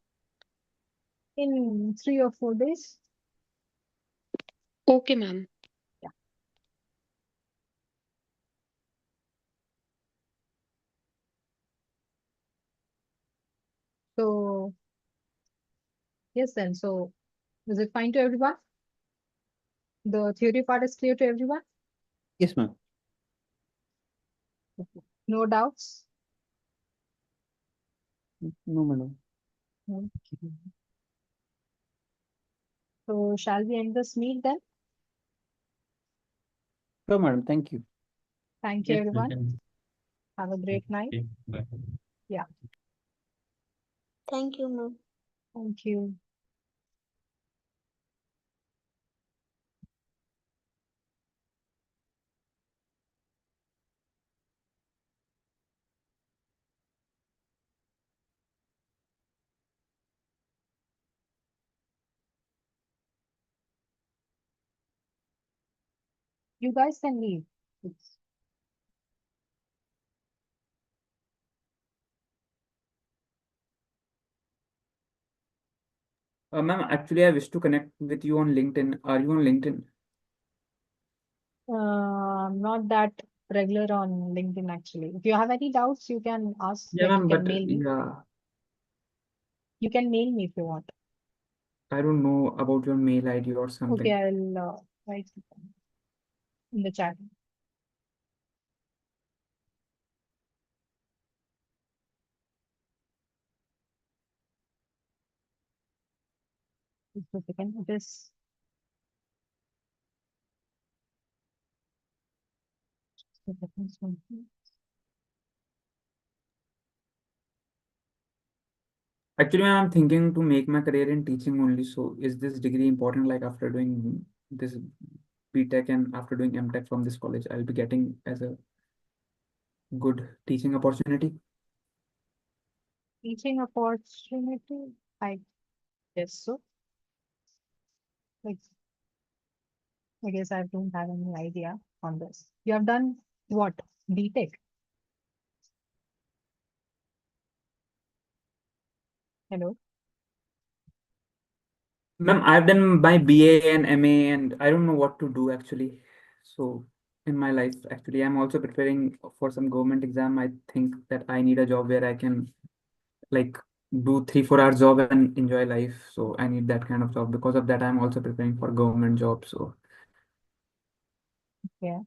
In 3 or 4 days. Okay, ma'am. Yeah. So, yes, then. So, is it fine to everyone? The theory part is clear to everyone? Yes, ma'am. No doubts? No, madam. Okay. So, shall we end this meet then? No, madam. Thank you. Thank you, Yes, we everyone. can. Have a great night. Okay, bye. Yeah. Thank you, ma'am. Thank you. You guys can leave. It's Ma'am, actually, I wish to connect with you on LinkedIn. Are you on LinkedIn? not that regular on LinkedIn actually. If you have any doubts, you can ask, Yeah, like you ma'am, can but mail me. yeah, You can mail me if you want. I don't know about your mail ID or Okay, something. I'll write it down in the chat. Just a second. It is just a second. Actually, ma'am, I'm thinking to make my career in teaching only. So is this degree important? Like after doing this BTech and after doing MTech from this college, I'll be getting as a good teaching opportunity. Teaching opportunity, I guess so. Like, I guess I don't have any idea on this. You have done what? BTech? Hello? Ma'am, I've done my BA and MA and I don't know what to do actually. So in my life, actually, I'm also preparing for some government exam. I think that I need a job where I can like do 3-4 hours job and enjoy life. So I need that kind of job. Because of that, I'm also preparing for government job. So Yeah.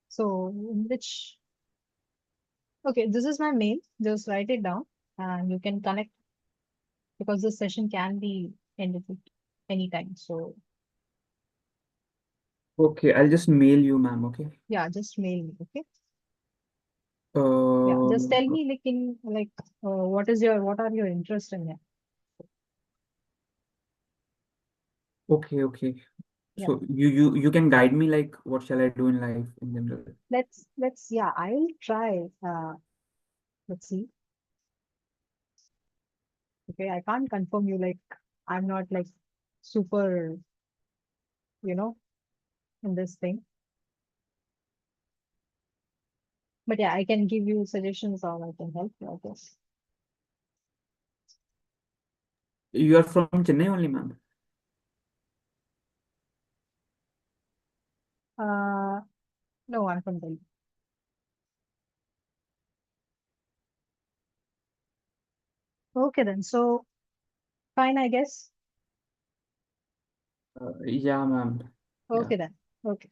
So which, okay, this is my mail. Just write it down and you can connect because this session can be ended at anytime. So okay, I'll just mail you, ma'am. Okay. yeah, just mail me. Okay. Yeah. Just tell me like in like what are your interest in it? Okay, okay. Yeah. So you can guide me like what shall I do in life in general? Let's yeah, I will try. Let's see. Okay, I can't confirm you like I'm not like super, you know, in this thing. But yeah, I can give you suggestions or I can help you, I guess. You are from Chennai only, ma'am. No, I'm from Delhi. Okay then. So fine, I guess. Yeah, ma'am. Yeah. Okay then. Okay.